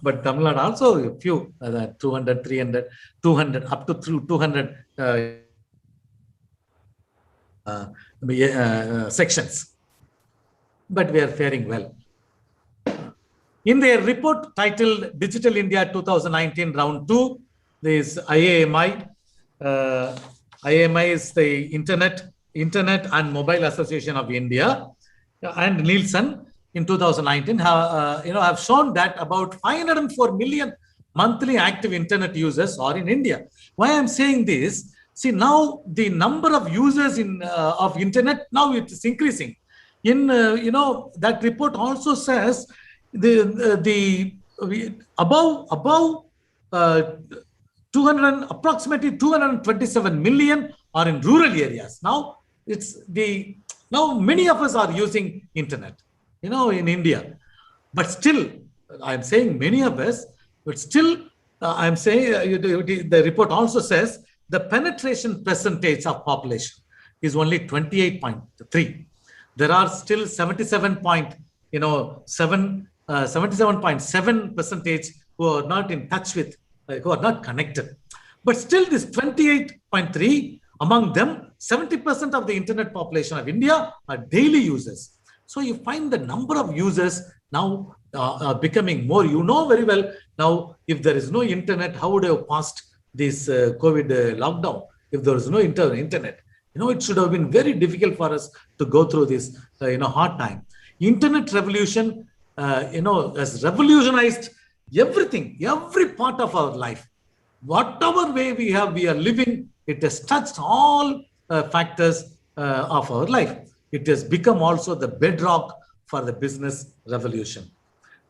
but Tamil Nadu also a few, 200, 300, 200, up to 200 sections. But we are faring well. In their report titled Digital India 2019 Round 2, there is IAMI. IAMI is the Internet and Mobile Association of India, and Nielsen in 2019 have shown that about 504 million monthly active internet users are in India. Why I'm saying this? See, now the number of users of internet, now it is increasing. In that report also says approximately 227 million are in rural areas. Now many of us are using internet, in India, but still I'm saying many of us, but still I'm saying the report also says the penetration percentage of population is only 28.3. There are still 77.7% who are not in touch with, who are not connected. But still this 28.3, among them, 70% of the internet population of India are daily users. So you find the number of users now becoming more. You know very well now, if there is no internet, how would I have passed this COVID lockdown? If there is no internet, it should have been very difficult for us to go through this, hard time. Internet revolution, has revolutionized everything, every part of our life. Whatever way we are living, it has touched all factors of our life. It has become also the bedrock for the business revolution.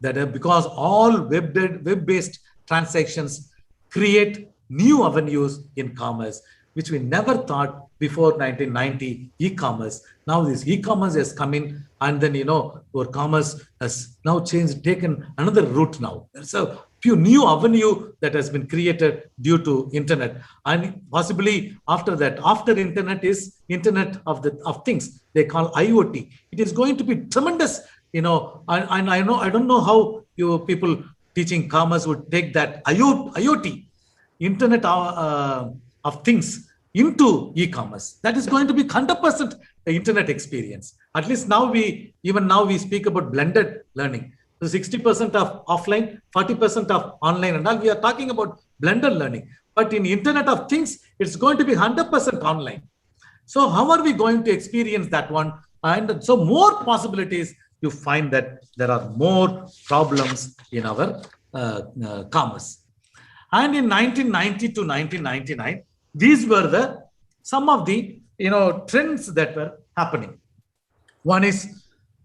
That because all web-based transactions create new avenues in commerce, which we never thought before 1990, e-commerce. Now this e-commerce has come in, and then, our commerce has now taken another route now. There's a few new avenue that has been created due to internet. And possibly after that, after internet is Internet of Things, they call IoT. It is going to be tremendous, and I don't know how you people teaching commerce would take that IoT, Internet of Things, into e-commerce. That is going to be 100% the internet experience. At least now we speak about blended learning. So 60% of offline, 40% of online, and all. We are talking about blended learning. But in Internet of Things, it's going to be 100% online. So how are we going to experience that one? And so more possibilities, you find that there are more problems in our commerce. And in 1990 to 1999, these were some of the trends that were happening. One is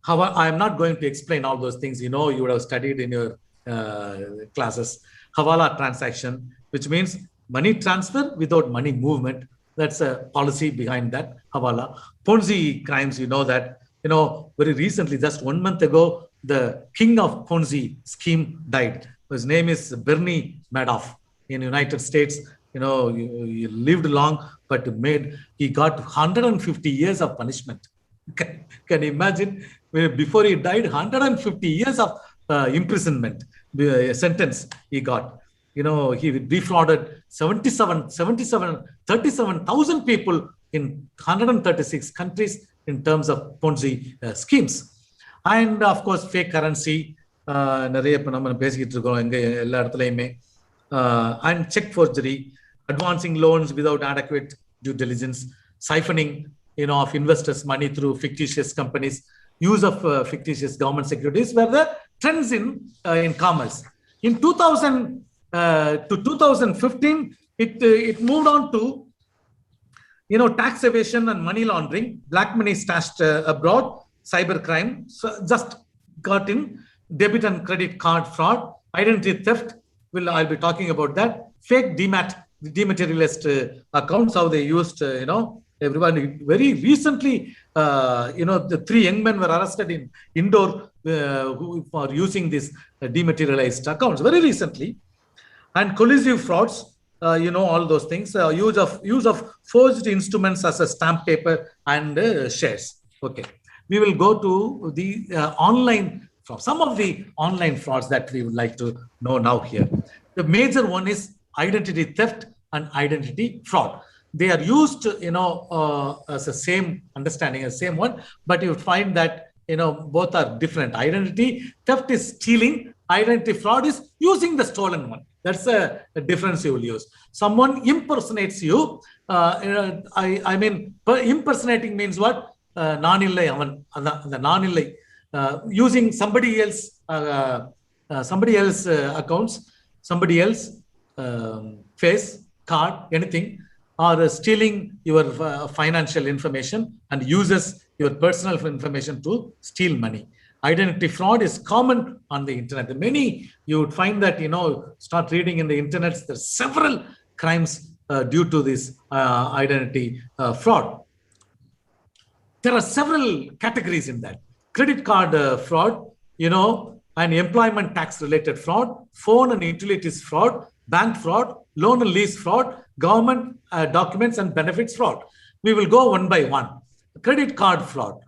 how I am not going to explain all those things. You would have studied in your classes. Hawala transaction, which means money transfer without money movement. That's a policy behind that. Hawala. Ponzi crimes, that. Very recently, just 1 month ago, the king of Ponzi scheme died. His name is Bernie Madoff in the United States. He lived long, but he got 150 years of punishment. Can you imagine? Before he died, 150 years of imprisonment sentence he got. He defrauded 37,000 people in 136 countries in terms of Ponzi schemes. And of course, fake currency, and check forgery, advancing loans without adequate due diligence, siphoning of investors' money through fictitious companies, use of fictitious government securities were the trends in commerce. In 2000 to 2015, it moved on to tax evasion and money laundering, black money stashed abroad, cybercrime, just got in, debit and credit card fraud, identity theft. I'll be talking about that. Fake dematerialized accounts, how they used, everyone. Very recently, the 3 young men were arrested in Indore for using these dematerialized accounts very recently. And collusive frauds, all those things. Use of forged instruments as a stamp paper and shares. Okay, we will go to the online fraud. Some of the online frauds that we would like to know now here. The major one is identity theft and identity fraud. They are used, as the same understanding, as same one, but you find that, both are different. Identity theft is stealing. Identity fraud is using the stolen one. That's a difference you will use. Someone impersonates you. Impersonating means what? Non-illai avan. The non-illai. Using somebody else accounts, somebody else face, card, anything, or stealing your financial information and uses your personal information to steal money. Identity fraud is common on the internet. Many, you would find that, start reading in the internet, there's several crimes due to this identity fraud. There are several categories in that. Credit card fraud, and employment tax related fraud, phone and utilities fraud, bank fraud, loan and lease fraud, government documents and benefits fraud. We will go one by one. Credit card fraud.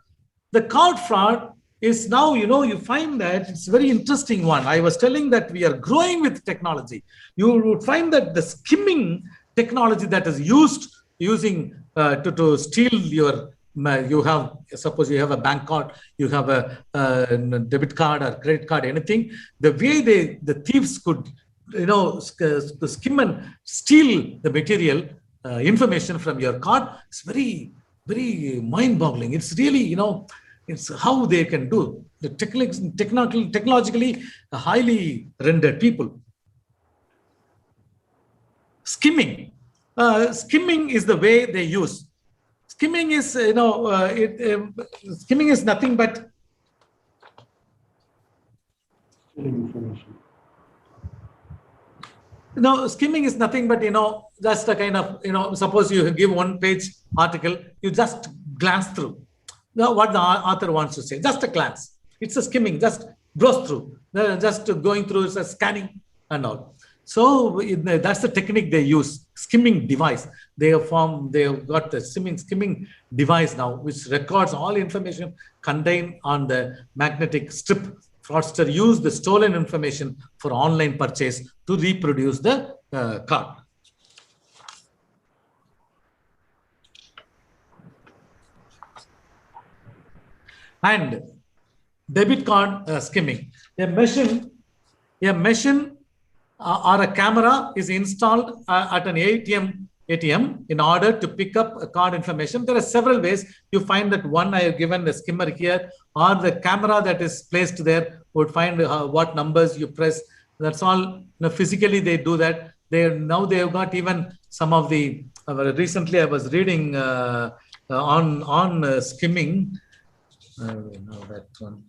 The card fraud is now, you find that it's a very interesting one. I was telling that we are growing with technology. You would find that the skimming technology that is using to steal your, suppose you have a bank card, you have a debit card or credit card, anything. The way the thieves could, skim and steal the material information from your card, it's very, very mind-boggling. It's really, it's how they can do the technologically highly rendered people. Skimming. Skimming is the way they use. Skimming is, skimming is nothing but information. Skimming is nothing but, just a kind of, suppose you give one page article, you just glance through what the author wants to say, just a glance. It's a skimming, just browse through, just going through, it's a scanning and all. So that's the technique they use, skimming device. They have got the skimming device now, which records all information contained on the magnetic strip. Fraudster used the stolen information for online purchase to reproduce the card. And debit card skimming. A machine or a camera is installed at an ATM in order to pick up card information. There are several ways. You find that one I have given the skimmer here, or the camera that is placed there would find what numbers you press. That's all. Physically they do that. They have got even some of the. Recently I was reading on skimming. I know that one.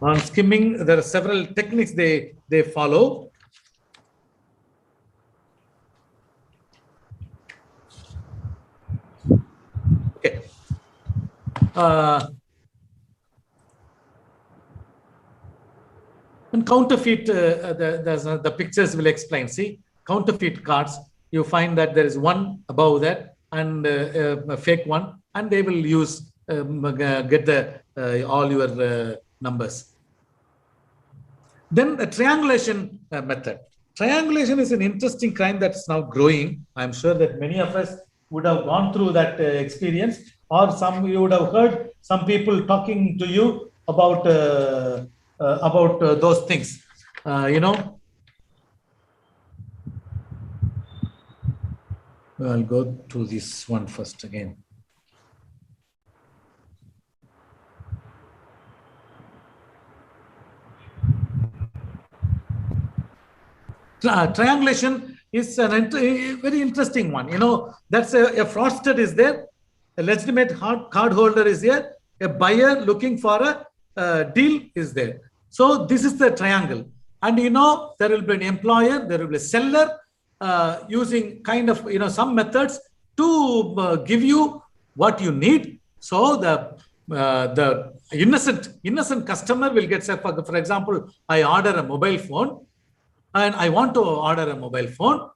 On skimming, there are several techniques they follow. Okay. And counterfeit, the pictures will explain. See, counterfeit cards, you find that there is one above that and a fake one, and they will use get the all your numbers. Then the triangulation method. Triangulation is an interesting crime that's now growing. I'm sure that many of us would have gone through that experience, or some you would have heard some people talking to you about those things. I'll go to this one first again. Triangulation is a very interesting one. That's a fraudster is there, a legitimate card holder is there, a buyer looking for a deal is there. So this is the triangle. And there will be an employer, there will be a seller using kind of some methods to give you what you need. So the innocent customer will get, for example, I order a mobile phone. And I want to order a mobile phone.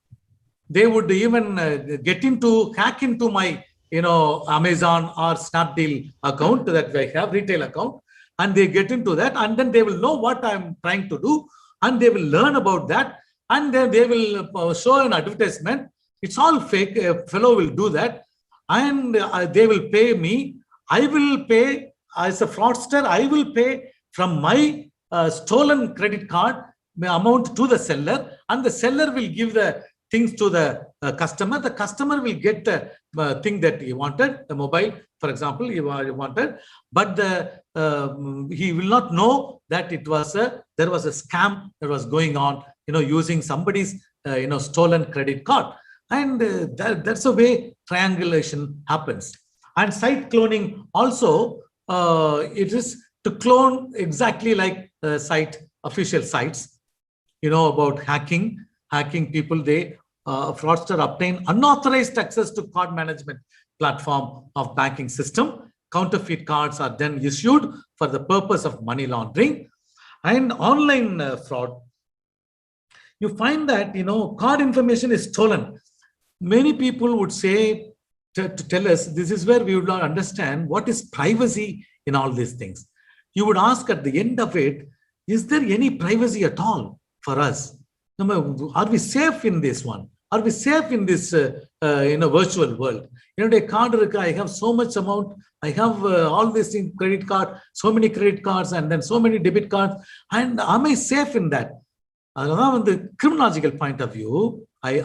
They would even hack into my, Amazon or Snapdeal account that I have, retail account, and they get into that, and then they will know what I'm trying to do, and they will learn about that, and then they will show an advertisement. It's all fake. A fellow will do that, and they will pay me. I will pay as a fraudster. I will pay from my stolen credit card amount to the seller, and the seller will give the things to the customer. The customer will get the thing that he wanted, the mobile, for example, he wanted, but he will not know that it was there was a scam that was going on, using somebody's stolen credit card, and that's the way triangulation happens. And site cloning also, it is to clone exactly like official sites. About hacking people, they fraudster obtain unauthorized access to card management platform of banking system. Counterfeit cards are then issued for the purpose of money laundering. And online fraud, you find that card information is stolen. Many people would say to tell us, this is where we would not understand what is privacy in all these things. You would ask at the end of it, is there any privacy at all for us? Are we safe in this one? Are we safe in this virtual world? A card, I have so much amount, I have all this in credit card, so many credit cards, and then so many debit cards, and am I safe in that? From the criminological point of view, I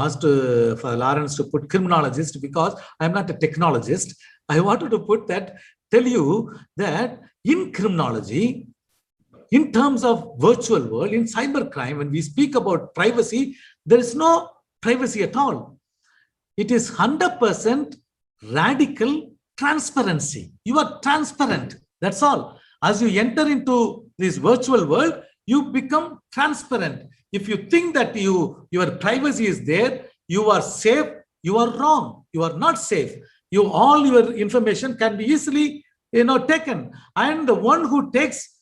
asked for Lawrence to put criminologist because I'm not a technologist. I wanted to tell you that in criminology, in terms of virtual world, in cybercrime, when we speak about privacy, there is no privacy at all. It is 100% radical transparency. You are transparent. That's all. As you enter into this virtual world, you become transparent. If you think that your privacy is there, you are safe, you are wrong. You are not safe. All your information can be easily taken. And the one who takes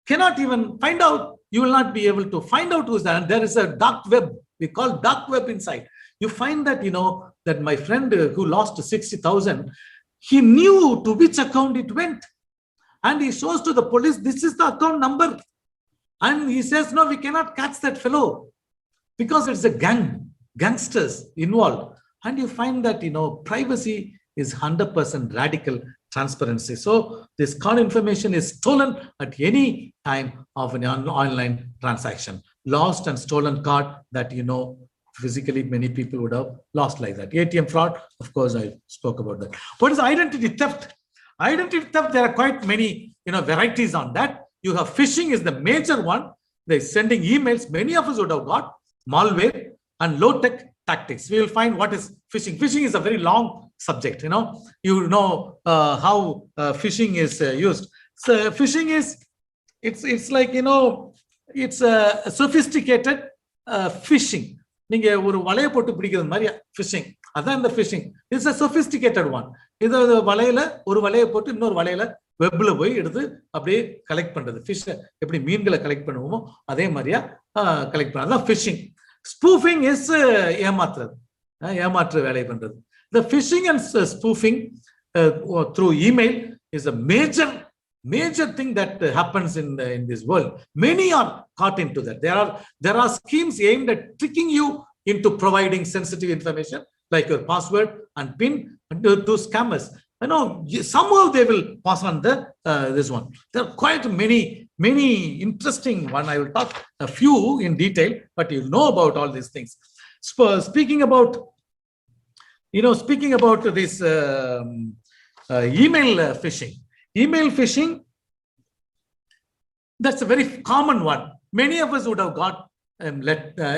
cannot even find out. You will not be able to find out who's that. And there is a dark web. We call dark web inside. You find that, that my friend who lost 60,000, he knew to which account it went. And he shows to the police, this is the account number. And he says, no, we cannot catch that fellow because it's a gangsters involved. And you find that, privacy is 100% radical transparency. So this card information is stolen at any time of an online transaction. Lost and stolen card that, physically many people would have lost like that. ATM fraud, of course, I spoke about that. What is identity theft? Identity theft, there are quite many, varieties on that. You have phishing is the major one. They're sending emails. Many of us would have got malware and low-tech tactics. We will find what is phishing. Phishing is a very long subject. How phishing is used. So phishing is, it's like, it's a sophisticated phishing. Phishing. That's the phishing. It's a sophisticated one. வெப்ல போய் எடுத்து அப்படியே collect பண்றது. Fish எப்படி மீன்களை collect பண்ணுவோமோ அதே மாதிரியா collect பண்ணது. அதான் ஃபிஷிங். ஸ்பூஃபிங் இஸ் ஏமாற்று வேலை பண்றது. The phishing and spoofing through email is a major thing that happens in this world. Many are caught into that. There are schemes aimed at tricking you into providing sensitive information like your password and PIN to scammers. Somehow they will pass on this one. There are quite many interesting one. I will talk a few in detail, but you'll know about all these things. Speaking about this email phishing. Email phishing, that's a very common one. Many of us would have got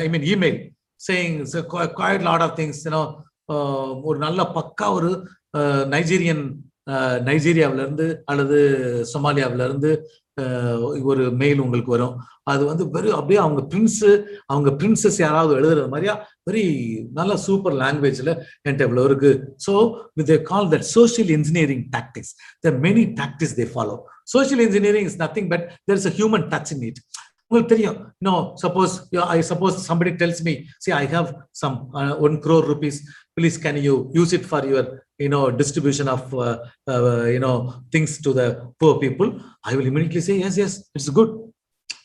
email saying quite a lot of things. ஒரு நல்ல பக்கா ஒரு நைஜீரியாவில இருந்து அல்லது சொமாலியாவில இருந்து ஒரு mail உங்களுக்கு வரும். அது அப்படியே அவங்க பிரின்சஸ் யாராவது எழுதுறது மாதிரியா வெரி நல்ல சூப்பர் லாங்குவேஜ்ல என்கிட்ட இவ்வளவு இருக்கு. So they call that social engineering tactics. There are many tactics they follow. Social engineering is nothing but there is a human touch in it. உங்களுக்கு தெரியும். Suppose somebody tells me, see, I have some 1 crore rupees. Please, can you use it for your distribution of things to the poor people? I will immediately say yes, it's good.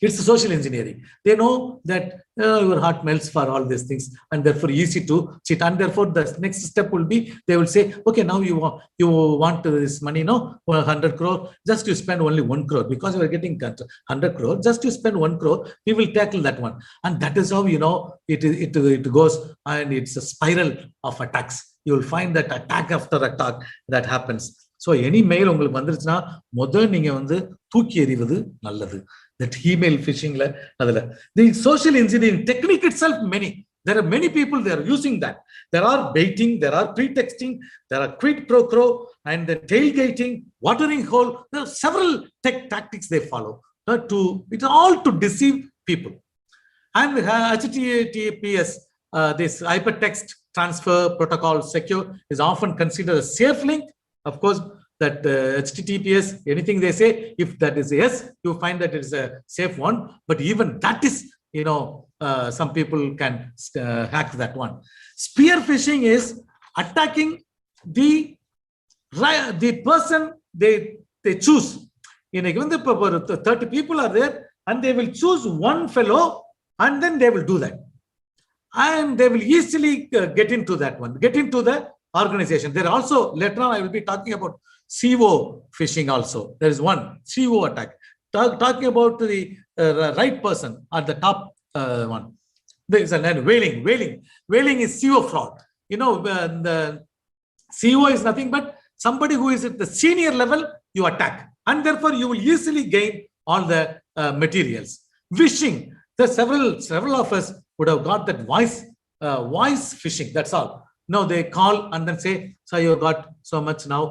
It's social engineering. They know that your heart melts for all these things, and therefore easy to cheat. And therefore the next step will be, they will say, okay, now you want this money, no, 100 crore, just to spend only 1 crore, because you are getting 100 crore, just to spend 1 crore, we will tackle that one. And that is how, it goes, and it's a spiral of attacks. You will find that attack after attack that happens. So any mail உங்களுக்கு வந்துருச்சுனா முதல்ல நீங்க வந்து தூக்கி எறிவது நல்லது. That email phishing la adala. The social engineering technique itself, there are many people, they are using that. There are baiting, there are pretexting, there are quid pro quo, and the tailgating, watering hole. There are several tactics they follow it's all to deceive people. And HTTPS, this hypertext transfer protocol secure, is often considered a safe link. Of course, that HTTPS, anything they say, if that is yes, you find that it is a safe one. But even that is, some people can hack that one. Spear phishing is attacking the person they choose. In a given 30 people are there, and they will choose one fellow, and then they will do that. And they will easily get into that one, get into the organization. There are also, later on I will be talking about CO phishing also. There is one CO attack. Talking about the right person at the top one. There is a whaling. Whaling is CO fraud. The CO is nothing but somebody who is at the senior level, you attack. And therefore you will easily gain all the materials. Wishing. There are several of us would have got that voice phishing. That's all. No, they call and then say, so you got so much now.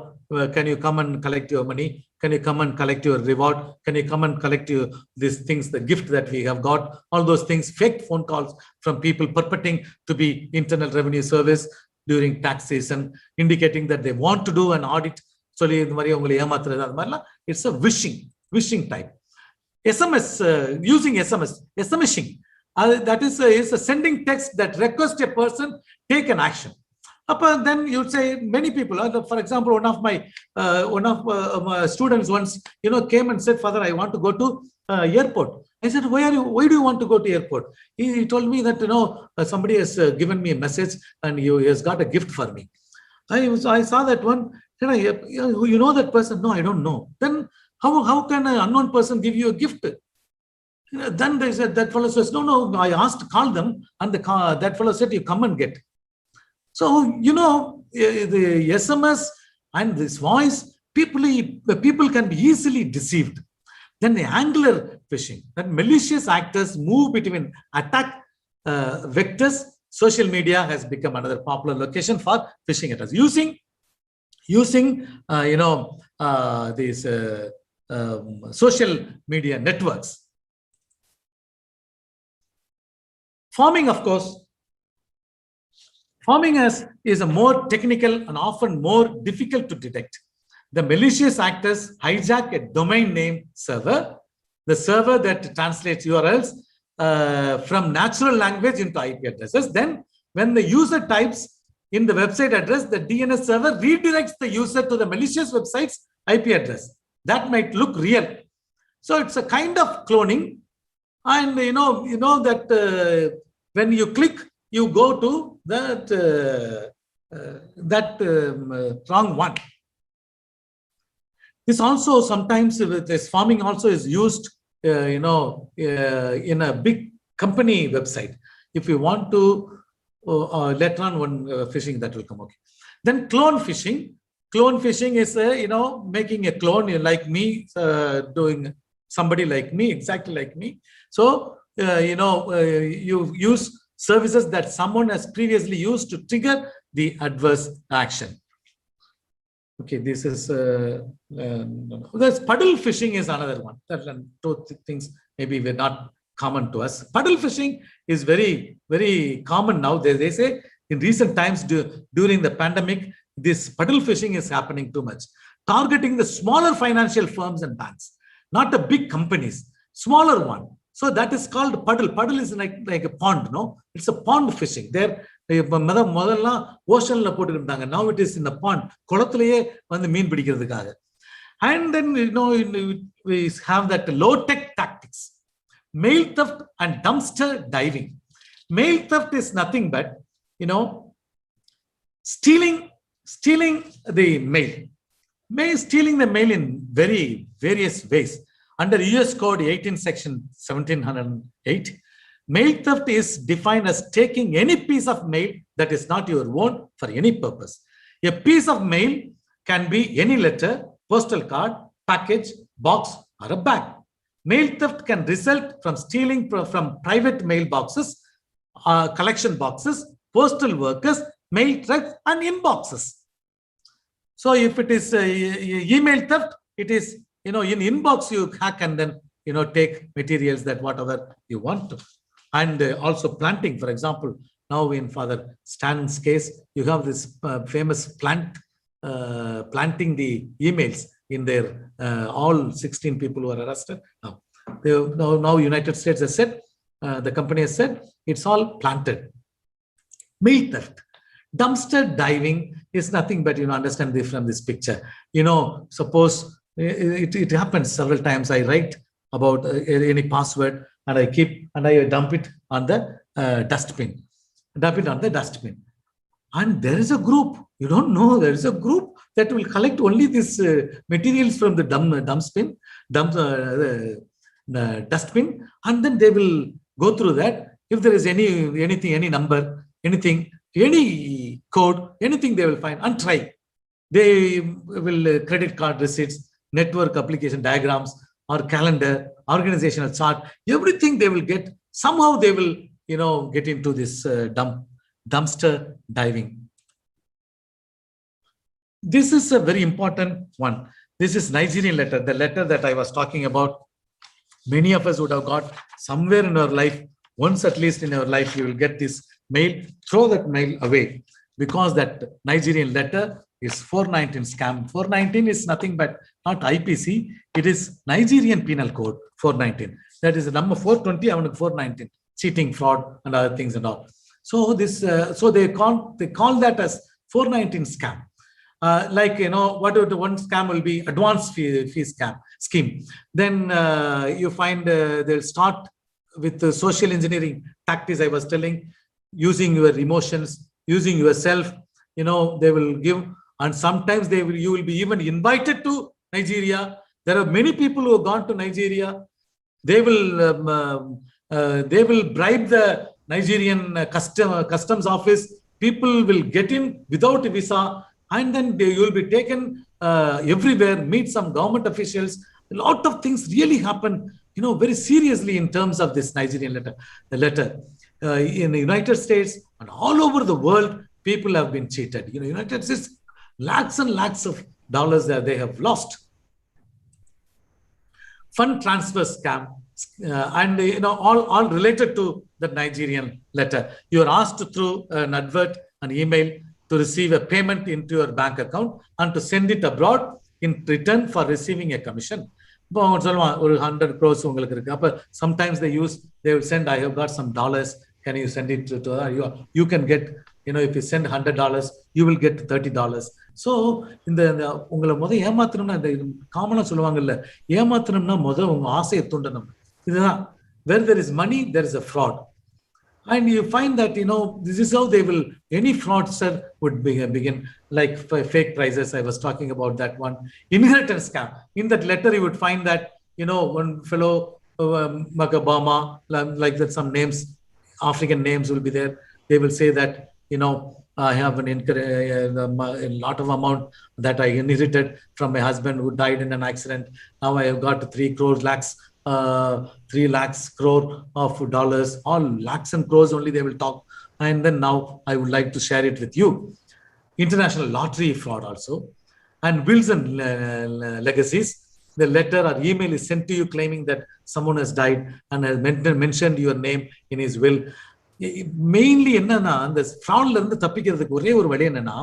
Can you come and collect your money? Can you come and collect your reward? Can you come and collect these things, the gift that we have got? All those things, fake phone calls from people purporting to be Internal Revenue Service during tax season, indicating that they want to do an audit. So it's a wishing type. SMS, using SMSing. That is a sending text that requests a person take an action. Then you'd say many people. For example, one of my students once, came and said, "Father, I want to go to airport." I said, "Why do you want to go to airport?" He told me that somebody has given me a message and he has got a gift for me. I saw that one. You know that person? No, I don't know. Then how can an unknown person give you a gift? Then they said, that fellow says, no, I asked to call them, and that fellow said, you come and get. So, the SMS and this voice, people can be easily deceived. Then the angular phishing, that malicious actors move between attack vectors. Social media has become another popular location for phishing attacks. Using these social media networks. Farming, of course. Farming is a more technical and often more difficult to detect. The malicious actors hijack a domain name server, the server that translates URLs from natural language into IP addresses. Then, when the user types in the website address, the DNS server redirects the user to the malicious website's IP address. That might look real. So it's a kind of cloning. And that when you click, you go to that wrong one. This also sometimes, this farming also is used, in a big company website. If you want to, later on one phishing that will come. Okay. Then clone phishing. Clone phishing is, making a clone like me, doing somebody like me, exactly like me. So, you use services that someone has previously used to trigger the adverse action. Okay, this is, puddle phishing is another one. That two things maybe were not common to us. Puddle phishing is very, very common now. They say in recent times during the pandemic, this puddle phishing is happening too much. Targeting the smaller financial firms and banks, not the big companies, smaller one. So that is called puddle. Puddle is like a pond, no? It's a pond fishing. There, ocean. Now it is in a pond. And then we have that low-tech tactics. Mail theft and dumpster diving. Mail theft is nothing but, stealing the mail. Stealing the mail in very various ways. Under US Code 18 Section 1708, mail theft is defined as taking any piece of mail that is not your own for any purpose. A piece of mail can be any letter, postal card, package, box, or a bag. Mail theft can result from stealing from private mailboxes, collection boxes, postal workers, mail trucks, and inboxes. So if it is email theft, it is, in inbox you hack and then, take materials that whatever you want to. And also planting, for example, now in Father Stan's case, you have this famous planting the emails in their, all 16 people who are arrested. Now United States has said, the company has said, it's all planted. Mail theft. Dumpster diving is nothing but, understand this from this picture. Suppose it happens several times. I write about any password and I dump it on the dustbin. Dump it on the dustbin. And there is a group, you don't know, there is a group that will collect only these materials from the dustbin, and then they will go through that. If there is anything, any number, anything, any code, anything they will find and try. They will credit card receipts, network application diagrams, or calendar, organizational chart, everything they will get. Somehow they will, get into this dumpster diving. This is a very important one. This is Nigerian letter, the letter that I was talking about. Many of us would have got somewhere in our life, once at least in our life, you will get this mail, throw that mail away, because that Nigerian letter is 419 scam. 419 is nothing but not IPC, it is Nigerian Penal Code 419. That is the number 420, 419, cheating, fraud, and other things and all. So this, so they call that as 419 scam. What one scam will be advance fee scheme. Then you find they'll start with the social engineering tactics I was telling, using your emotions, using yourself, they will give, and sometimes you will be even invited to Nigeria. There are many people who have gone to Nigeria. They will bribe the Nigerian customs office. People will get in without a visa, and then you will be taken everywhere, meet some government officials. A lot of things really happen, very seriously in terms of this Nigerian letter. The letter in the United States and all over the world, people have been cheated. United States, lakhs and lakhs of dollars that they have lost. Fund transfer scam, and all related to the Nigerian letter. You are asked through an advert, an email, to receive a payment into your bank account and to send it abroad in return for receiving a commission. 100 crores. Sometimes they will send, I have got some dollars, can you send it to you can get, if you send $100, you will get $30. So இந்த உங்களை ஏமாத்தணும்னா இந்த காமனா சொல்லுவாங்கல்ல, ஏமாத்தணும்னா உங்க ஆசையை தூண்டணும். இதுதான், where there is money, there is a fraud. And you find that, this is how they will, any fraudster would begin, like fake prices. I was talking about that one. Inheritance scam. In that letter, you would find that, one fellow, Makabama, like that, some names, African names will be there. They will say that, I have a lot of amount that I inherited from my husband who died in an accident. Now I have got 3 lakhs crore of dollars, all lakhs and crores only they will talk. And then now I would like to share it with you. International lottery fraud also. And wills and legacies. The letter or email is sent to you claiming that someone has died and has mentioned your name in his will. Mainly என்னன்னா அந்த ஃப்ராட்ல இருந்து தப்பிக்கிறதுக்கு ஒரே ஒரு வழி என்னன்னா,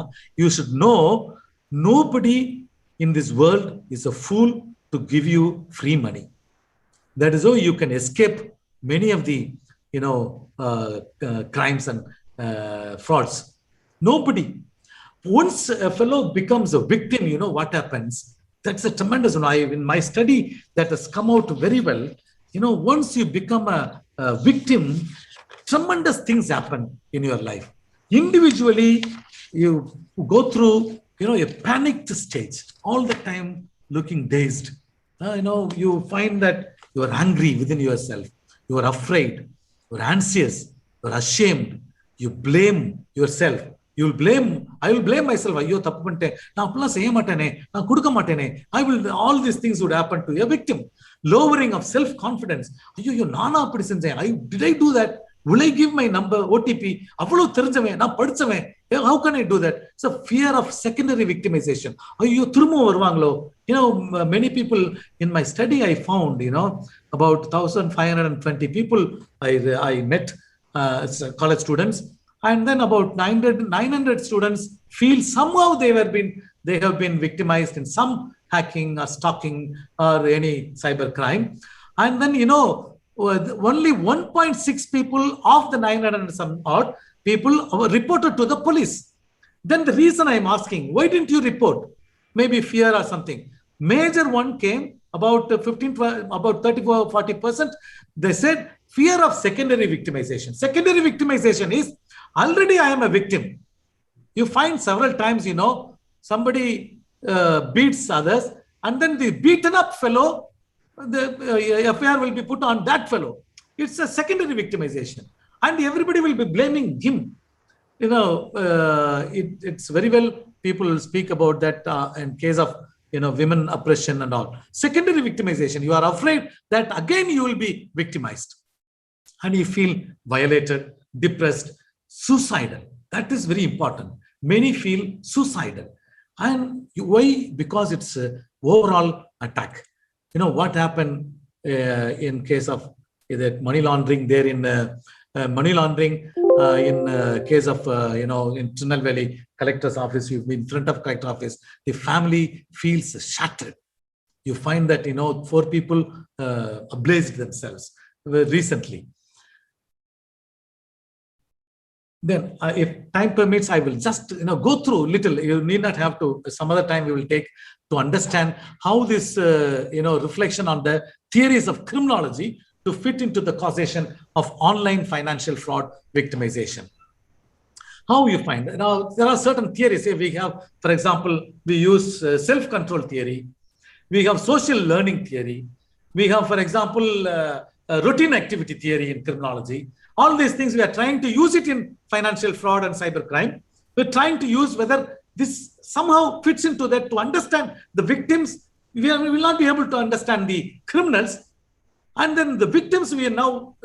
you should know nobody in this world is a fool to give you free money. That is how you can escape many of the crimes and frauds. Nobody. Once a fellow becomes a victim, what happens? That's a tremendous one. In my study that has come out very well, once you become a victim, tremendous things happen in your life. Individually, you go through, a panicked stage all the time, looking dazed. You find that you are angry within yourself. You are afraid. You are anxious. You are ashamed. You blame yourself. I will blame myself. Ayyo, tappu pante. Na appala seiya matane. Na kudukka matane. All these things would happen to a victim. Lowering of self-confidence. Ayyo, nana appadi senjen. Did I do that? Will I give my number, OTP? Avalo therinjave, na padichavai. How can I do that? It's a fear of secondary victimization. Ayyo, thirumma varuvangalo. Many people in my study I found, about 1,520 people I met, college students. And then about 900 students feel somehow they have been victimized in some hacking or stalking or any cyber crime. And then, only 1.6 people of the 900 and some odd people were reported to the police. Then the reason I'm asking, why didn't you report? Maybe fear or something. Major one came about 34, 40%. They said fear of secondary victimization. Secondary victimization is already I am a victim. You find several times, somebody beats others, and then the beaten up fellow, the FIR will be put on that fellow. It's a secondary victimization. And everybody will be blaming him. It's very well, people will speak about that in case of, women oppression and all. Secondary victimization, you are afraid that again you will be victimized. And you feel violated, depressed, suicidal. That is very important. Many feel suicidal. And why? Because it's an overall attack. What happened in case of that money laundering there in money laundering in case of, in Tirunelveli collector's office, you've been in front of collector office, the family feels shattered. You find that, 4 people ablaze themselves recently. Then if time permits, I will just go through little. You need not have to. Some other time we will take to understand how this reflection on the theories of criminology to fit into the causation of online financial fraud victimization. How you find? Now there are certain theories. We have, for example, we use self-control theory. We have social learning theory. We have, for example, routine activity theory in criminology. All these things, we are trying to use it in financial fraud and cybercrime. We're trying to use whether this somehow fits into that to understand the victims. We will not be able to understand the criminals. And then the victims, we are now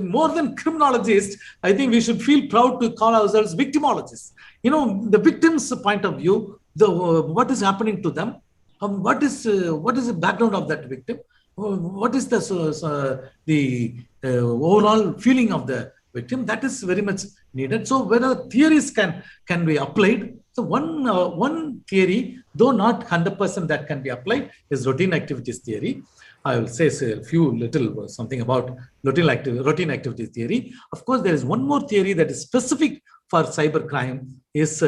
more than criminologists, I think we should feel proud to call ourselves victimologists. The victims' point of view, what is happening to them, what is the background of that victim, what is the overall feeling of the victim, that is very much needed. So whether theories can be applied. So one theory, though not 100% that can be applied, is routine activities theory. I will say a few little something about routine activities theory. Of course, there is one more theory that is specific for cybercrime, is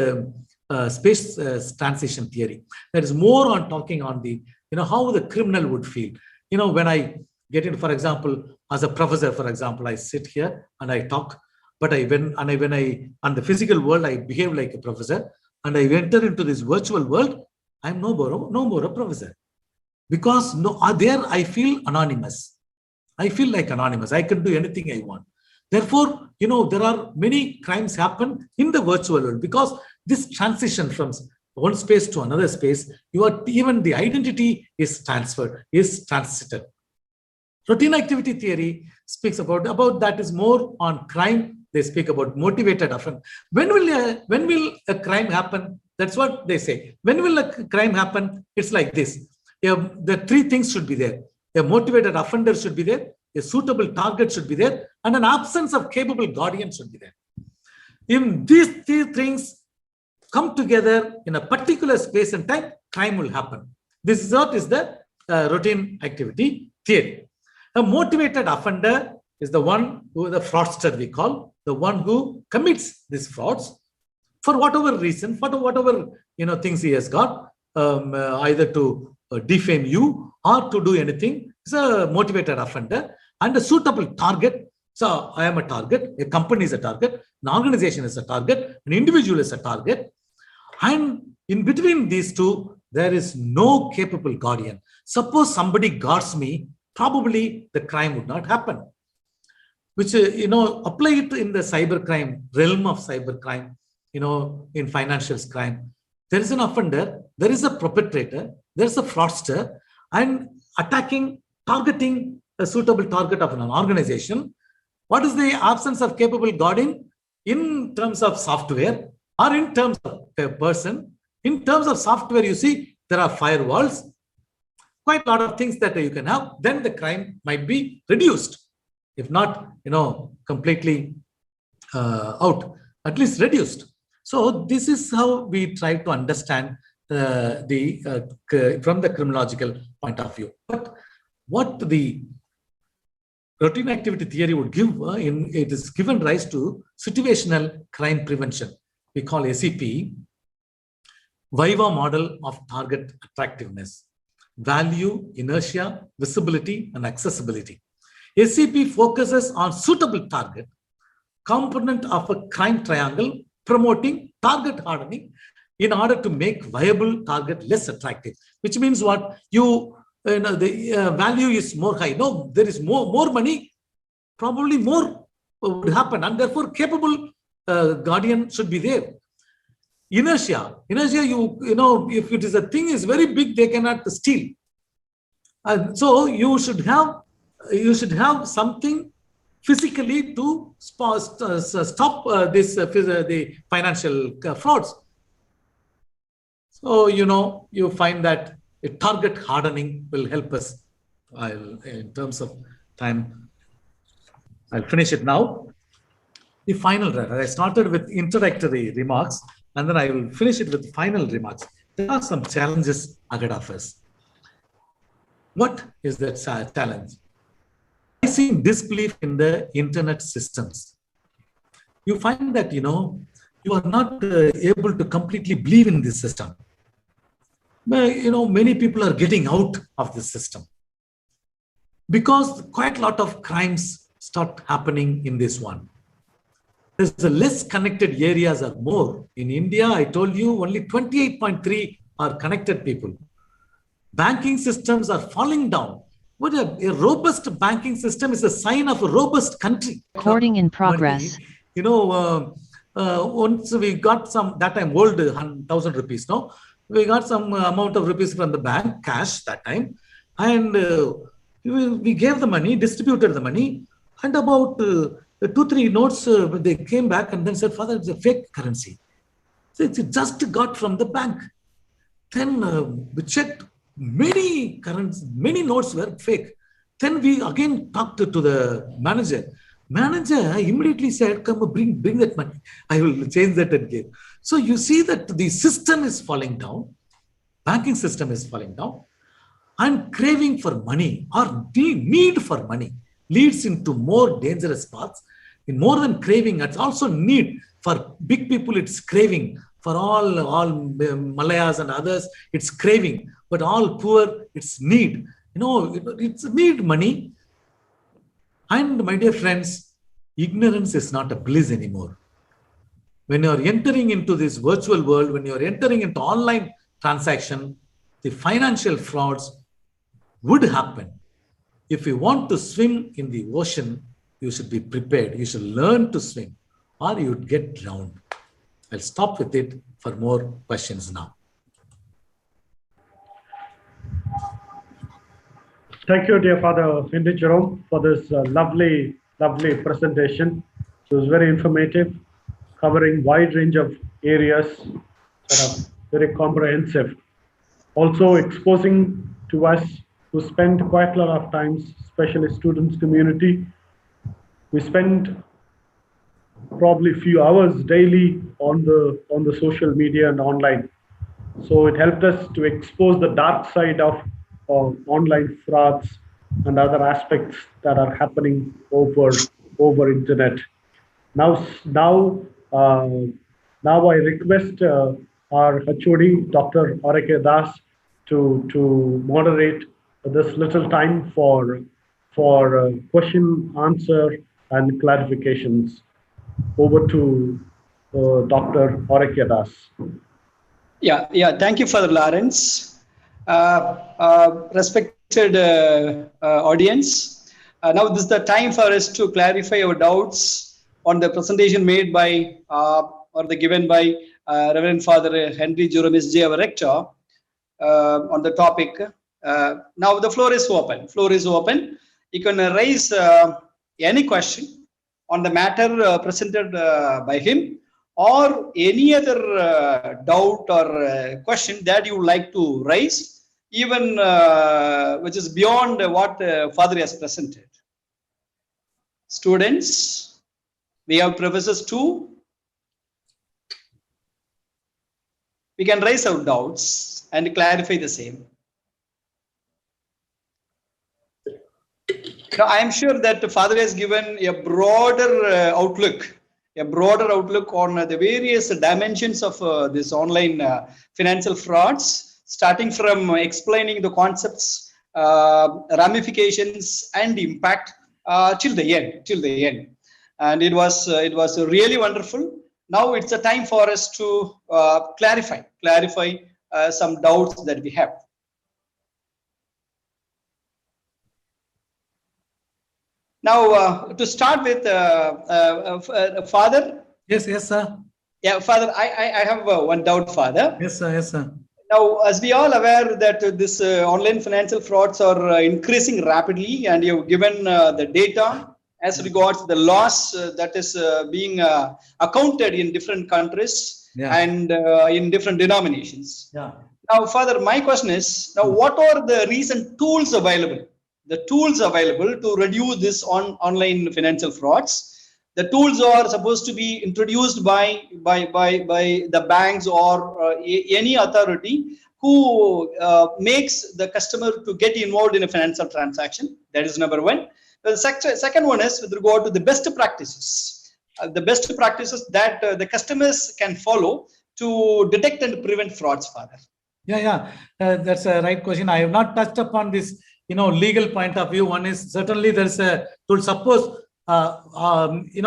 space transition theory. That is more on talking on the, how the criminal would feel. When I get in, for example, as a professor, for example, I sit here and I talk, but when I on the physical world, I behave like a professor, and I enter into this virtual world, I'm no more a professor. Because there I feel anonymous. I feel like anonymous. I can do anything I want. Therefore, there are many crimes happen in the virtual world because this transition from one space to another space, even the identity is transferred, is transited. Routine activity theory speaks about that is more on crime. They speak about motivated offender. When will a crime happen? That's what they say. When will a crime happen? It's like this. The 3 things should be there. A motivated offender should be there, a suitable target should be there, and an absence of capable guardian should be there. If these 3 things come together in a particular space and time, crime will happen. This is what is the routine activity theory. A motivated offender is the one who the fraudster we call, the one who commits these frauds for whatever reason, for whatever things he has got, either to defame you or to do anything is a motivated offender, and a suitable target. So I am a target, a company is a target, an organization is a target, an individual is a target. And in between these two, there is no capable guardian. Suppose somebody guards me, probably the crime would not happen. Which, apply it in the cybercrime realm of cybercrime, in financial crime. There is an offender, there is a perpetrator, there is a fraudster, and targeting a suitable target of an organization. What is the absence of capable guardian in terms of software or in terms of a person? In terms of software, you see, there are firewalls, quite a lot of things that you can have, then the crime might be reduced. If not, completely out, at least reduced. So this is how we try to understand from the criminological point of view. But what the routine activity theory would give, it is given rise to situational crime prevention. We call ACP, Viva model of target attractiveness, value, inertia, visibility, and accessibility. ACP focuses on suitable target, component of a crime triangle, promoting target hardening in order to make viable target less attractive. Which means what? The value is more high. No, there is more money, probably more would happen, and therefore capable guardian should be there. Inertia, if it is a thing is very big, they cannot steal. And so you should have something physically to stop the financial frauds. So, you find that a target hardening will help us. In terms of time, I'll finish it now. The final, I started with introductory remarks, and then I will finish it with final remarks. There are some challenges ahead of us. What is that challenge? I see disbelief in the internet systems. You find that, you are not able to completely believe in this system. But, many people are getting out of the system because quite a lot of crimes start happening in this one. There's a less connected areas are more. In India, I told you only 28.3 are connected people. Banking systems are falling down. What a robust banking system is a sign of a robust country. Recording in progress. Once we got some, that time old 1,000 rupees, no? We got some amount of rupees from the bank, cash that time. And we gave the money, distributed the money. And about 2-3 notes, they came back and then said, Father, it's a fake currency. So it just got from the bank. Then we checked. Many notes were fake. Then we again talked to the manager. Manager immediately said, come bring that money. I will change that again. So you see that the system is falling down. Banking system is falling down. And craving for money or need for money leads into more dangerous paths. In more than craving, it's also need. For big people, it's craving. For all Malayas and others, it's craving. But all poor, it's need. It's need money. And my dear friends, ignorance is not a bliss anymore. When you're entering into this virtual world, when you're entering into online transaction, the financial frauds would happen. If you want to swim in the ocean, you should be prepared. You should learn to swim or you would get drowned. I'll stop with it for more questions now. Thank you, dear Father Henry Jerome, for this lovely presentation. It was very informative, covering wide range of areas that are very comprehensive. Also exposing to us who spend quite a lot of times, especially students community. We spend probably a few hours daily on the social media and online. So it helped us to expose the dark side of online frauds and other aspects that are happening over internet. Now I request our HOD, Dr. Arake Das, to moderate this little time for question, answer, and clarifications. Over to Dr. Aurekyadas. Yeah. Thank you, Father Lawrence. Respected audience, now this is the time for us to clarify our doubts on the presentation made by given by Reverend Father Henry Jerome S.J., our rector, on the topic. Now the floor is open. You can raise any question on the matter presented by him, or any other doubt or question that you would like to raise, even which is beyond what Father has presented. Students, we have professors too. We can raise our doubts and clarify the same. Now, I am sure that the Father has given a broader outlook on the various dimensions of this online financial frauds, starting from explaining the concepts, ramifications, and impact till the end. And it was really wonderful. Now it's a time for us to clarify some doubts that we have. Now, to start with, Father. Yes, sir. Yeah, Father, I have one doubt, Father. Yes, sir. Now, as we all aware that this online financial frauds are increasing rapidly, and you've given the data as regards the loss that is being accounted in different countries and in different denominations. Yeah. Now, Father, my question is, now what are the recent tools available? The tools available to reduce this online financial frauds. The tools are supposed to be introduced by the banks or any authority who makes the customer to get involved in a financial transaction. That is number one. The second one is with regard to the best practices. The best practices that the customers can follow to detect and prevent frauds, Father. Yeah. That's a right question. I have not touched upon this, legal point of view. One is certainly there's a tool. Suppose, we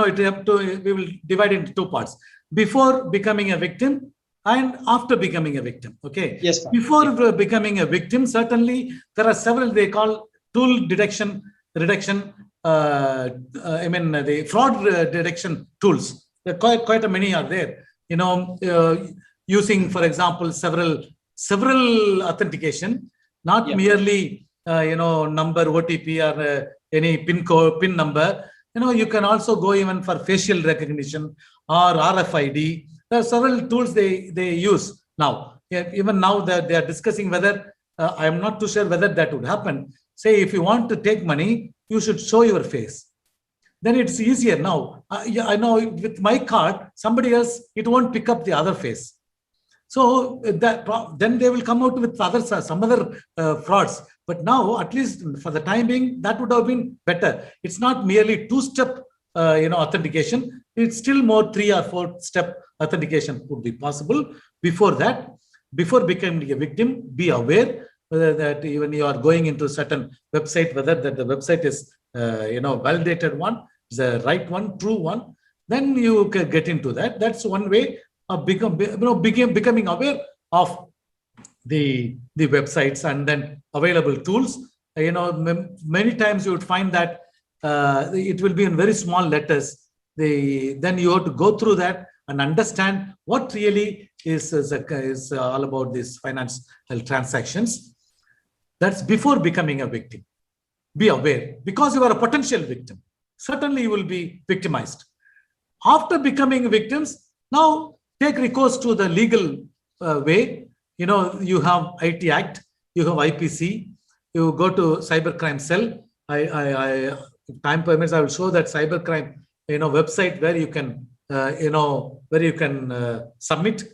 will divide it into two parts. Before becoming a victim and after becoming a victim. Okay. Yes, Father. Before becoming a victim, certainly there are several they call tool reduction. The fraud detection tools. Quite many are there. Using, for example, several authentication, not merely number OTP or any PIN number. You can also go even for facial recognition or RFID. There are several tools they use now. Even now they are discussing whether I am not too sure whether that would happen. Say if you want to take money, you should show your face. Then it's easier now. I know with my card, somebody else, it won't pick up the other face. So then they will come out with some other frauds. But now, at least for the time being, that would have been better. It's not merely two-step authentication. It's still more 3 or 4-step authentication would be possible. Before that, before becoming a victim, be aware whether that even you are going into certain website, whether that the website is validated one, is the right one, true one. Then you can get into that. That's one way of becoming aware of the websites and then available tools. Many times you would find that it will be in very small letters. Then you have to go through that and understand what really is all about these financial transactions. That's before becoming a victim. Be aware, because you are a potential victim. Certainly you will be victimized. After becoming victims, now take recourse to the legal way. You have IT Act, you have IPC, you go to Cybercrime Cell. If time permits, I will show that Cybercrime website where you can submit,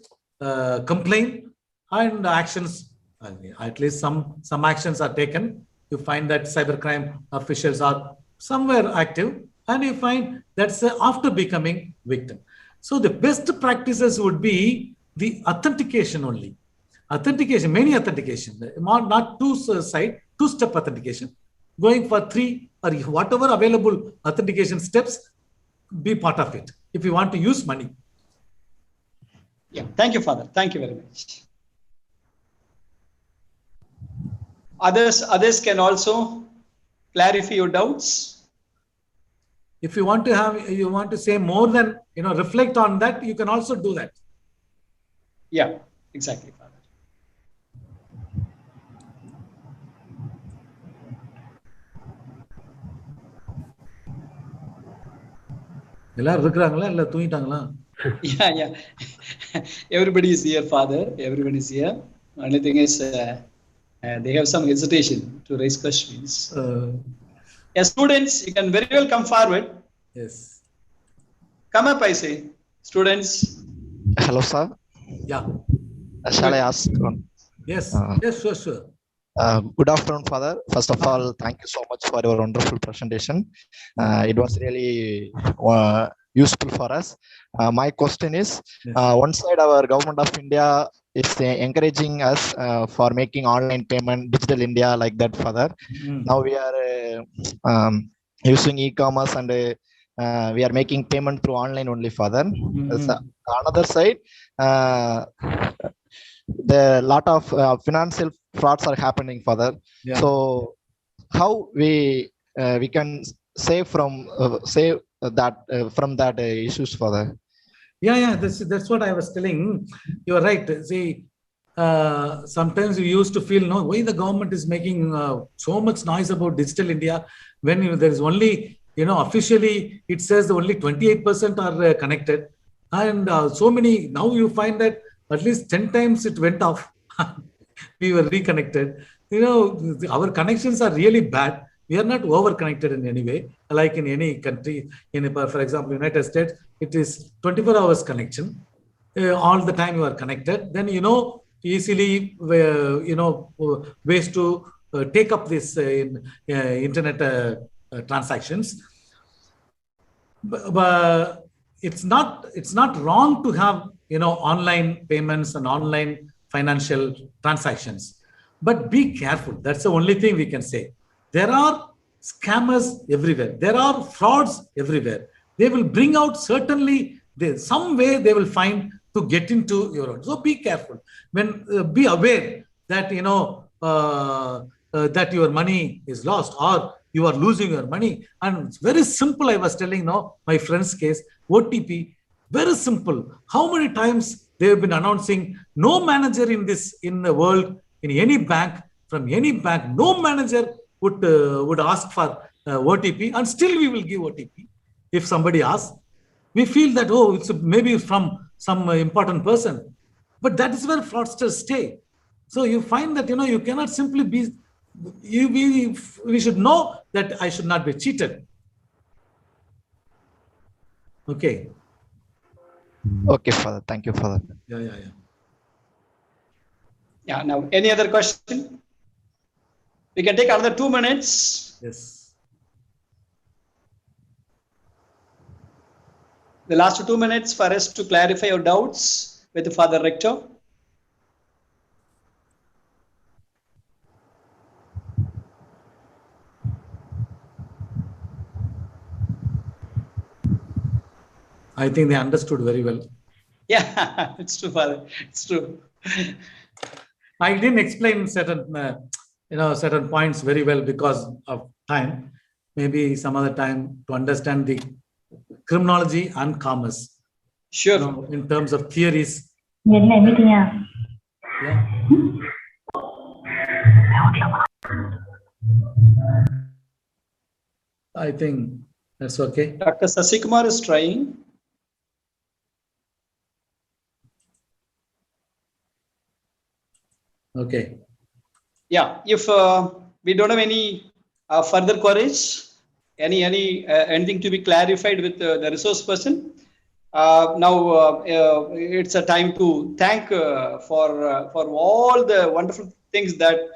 complain, and actions. At least some actions are taken. You find that cybercrime officials are somewhere active, and you find that's after becoming victim. So the best practices would be the authentication only. Authentication, many authentication, not two two-step authentication, going for 3 or whatever available authentication steps, be part of it if you want to use money. Yeah, thank you, Father. Thank you very much. Others can also clarify your doubts. If you want to say more than, reflect on that, you can also do that. Yeah, exactly, Father. Yeah. Everybody is here, Father. Everyone is here. Only thing is, they have some hesitation to raise questions. Students, you can very well come forward. Yes. Come up, I say. Students. Hello, sir. Yeah. Shall I ask one? Yes. Yes, sure. Good afternoon, Father. First of all, thank you so much for your wonderful presentation. It was really useful for us. My question is, one side our government of India is encouraging us for making online payment, digital India like that, Father. Now we are using e-commerce and we are making payment through online only, Father. So, another side, the lot of financial frauds are happening, Father. Yeah. So how we can save from that issues, Father? Yeah. That's what I was telling. You are right. See, sometimes we used to feel, why the government is making so much noise about digital India when there is only, officially it says only 28% are connected, and so many. Now you find that at least 10 times it went off. We were reconnected. Our connections are really bad. We are not over-connected in any way. Like in any country, for example, United States, it is 24 hours connection. All the time you are connected. Then, easily, ways to take up this internet transactions. But it's not wrong to have online payments and online financial transactions, but be careful. That's the only thing we can say. There are scammers everywhere. There are frauds everywhere. They will bring out certainly some way they will find to get into your own. So be careful. Be aware that that your money is lost or you are losing your money. And it's very simple. I was telling my friend's case, OTP. Very simple. How many times they have been announcing no manager in the world, in any bank, from any bank, no manager would ask for OTP, and still we will give OTP. If somebody asks, we feel that, it's maybe from some important person, but that is where fraudsters stay. So you find that, you cannot simply be, we should know that I should not be cheated. Okay. Okay, Father. Thank you, Father. Yeah. Yeah. Now, any other question? We can take another 2 minutes. Yes. The last 2 minutes for us to clarify your doubts with Father Rector. I think they understood very well. Yeah, it's true, Father. It's true. I didn't explain certain points very well because of time. Maybe some other time to understand the criminology and commerce. Sure. In terms of theories. Yeah. I think that's okay. Dr. Sasikumar is trying. Okay. Yeah, if we don't have any further queries, anything to be clarified with the resource person, now it's a time to thank for all the wonderful things that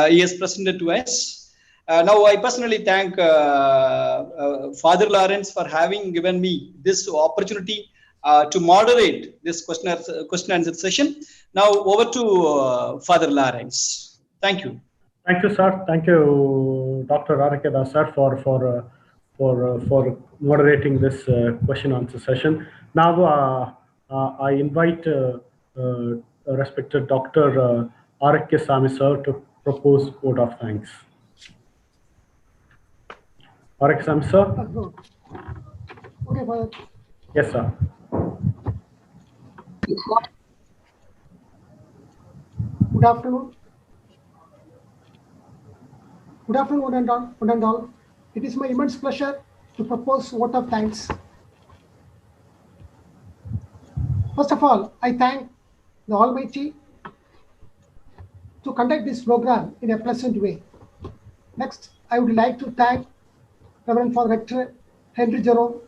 he has presented to us. Now I personally thank Father Lawrence for having given me this opportunity to moderate this question answer session. Now over to Father Lawrence. Thank you. Thank you, sir. Thank you, Dr. Arakeda, sir, for moderating this question answer session. Now, I invite respected Dr. Arakesami, sir, to propose vote of thanks. Arakesami, sir. Okay, Father. Yes, sir. Good afternoon. Good afternoon, one and all. It is my immense pleasure to propose vote of thanks. First of all, I thank the Almighty to conduct this program in a pleasant way. Next, I would like to thank Reverend Father Rector Henry Jerome,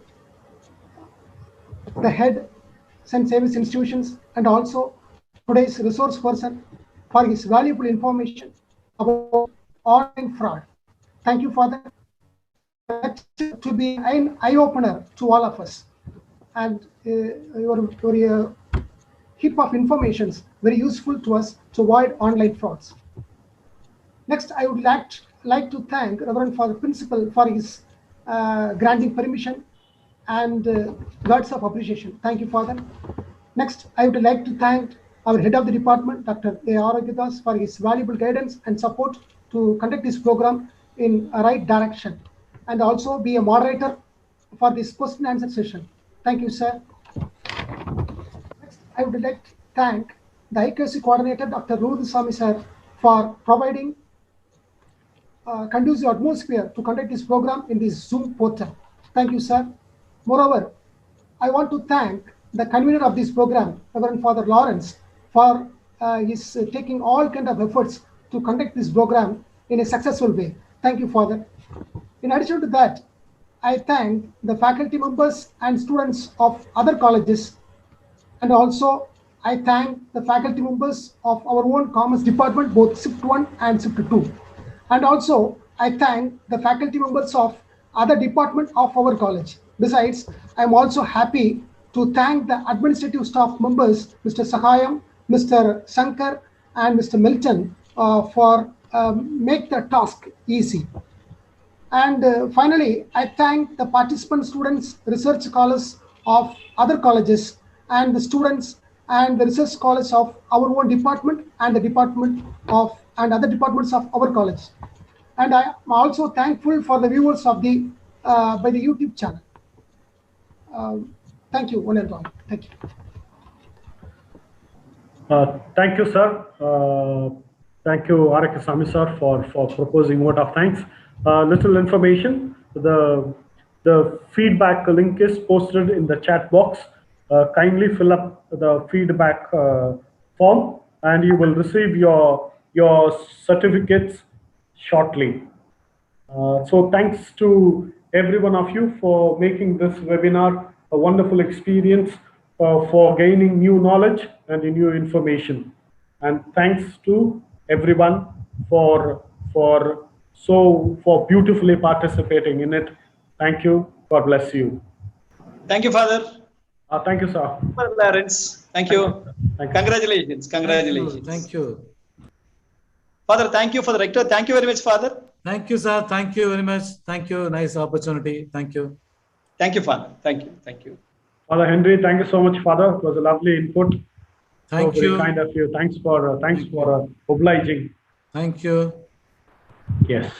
the head St. Xavier's institutions, and also today's resource person for his valuable information about online fraud. Thank you, Father. To be an eye-opener to all of us, and your heap of informations very useful to us to avoid online frauds. Next, I would like to thank Reverend Father Principal for his granting permission and words of appreciation. Thank you, Father. Next, I would like to thank our head of the department, Dr. A. Aragidas, for his valuable guidance and support to conduct this program in a right direction, and also be a moderator for this question and answer session. Thank you, sir. Next, I would like to thank the IQC coordinator, Dr. Rudusamy, sir, for providing conducive atmosphere to conduct this program in this Zoom portal. Thank you, sir. Moreover, I want to thank the convener of this program, Reverend Father Lawrence, for his taking all kind of efforts to conduct this program in a successful way. Thank you, Father. In addition to that, I thank the faculty members and students of other colleges, and also I thank the faculty members of our own Commerce Department, both SIFT 1 and SIFT 2. And also, I thank the faculty members of other department of our college. Besides, I am also happy to thank the administrative staff members, Mr. Sahayam, Mr. Shankar, and Mr. Milton for make the task easy. And finally, I thank the participant students, research scholars of other colleges, and the students and the research scholars of our own department and the department of and other departments of our college. And I am also thankful for the viewers of the by the YouTube channel. Thank you, one and all. Thank you. Thank you, sir. Thank you, Arakesami, sir, for proposing vote of thanks. Little information: the feedback link is posted in the chat box. Kindly fill up the feedback form, and you will receive your certificates shortly. So thanks to every one of you for making this webinar a wonderful experience for gaining new knowledge and new information. And thanks to everyone for beautifully participating in it. Thank you. God bless you. Thank you, Father. Thank you, sir. Father Lawrence, thank you. Thank you. Congratulations. Congratulations. Thank you. Father, thank you for the rector. Thank you very much, Father. Thank you, sir. Thank you very much. Thank you. Nice opportunity. Thank you. Thank you, Father. Thank you. Thank you. Father Henry, thank you so much, Father. It was a lovely input. Thank so you. Very kind of you. Thanks for obliging. Thank you. Yes.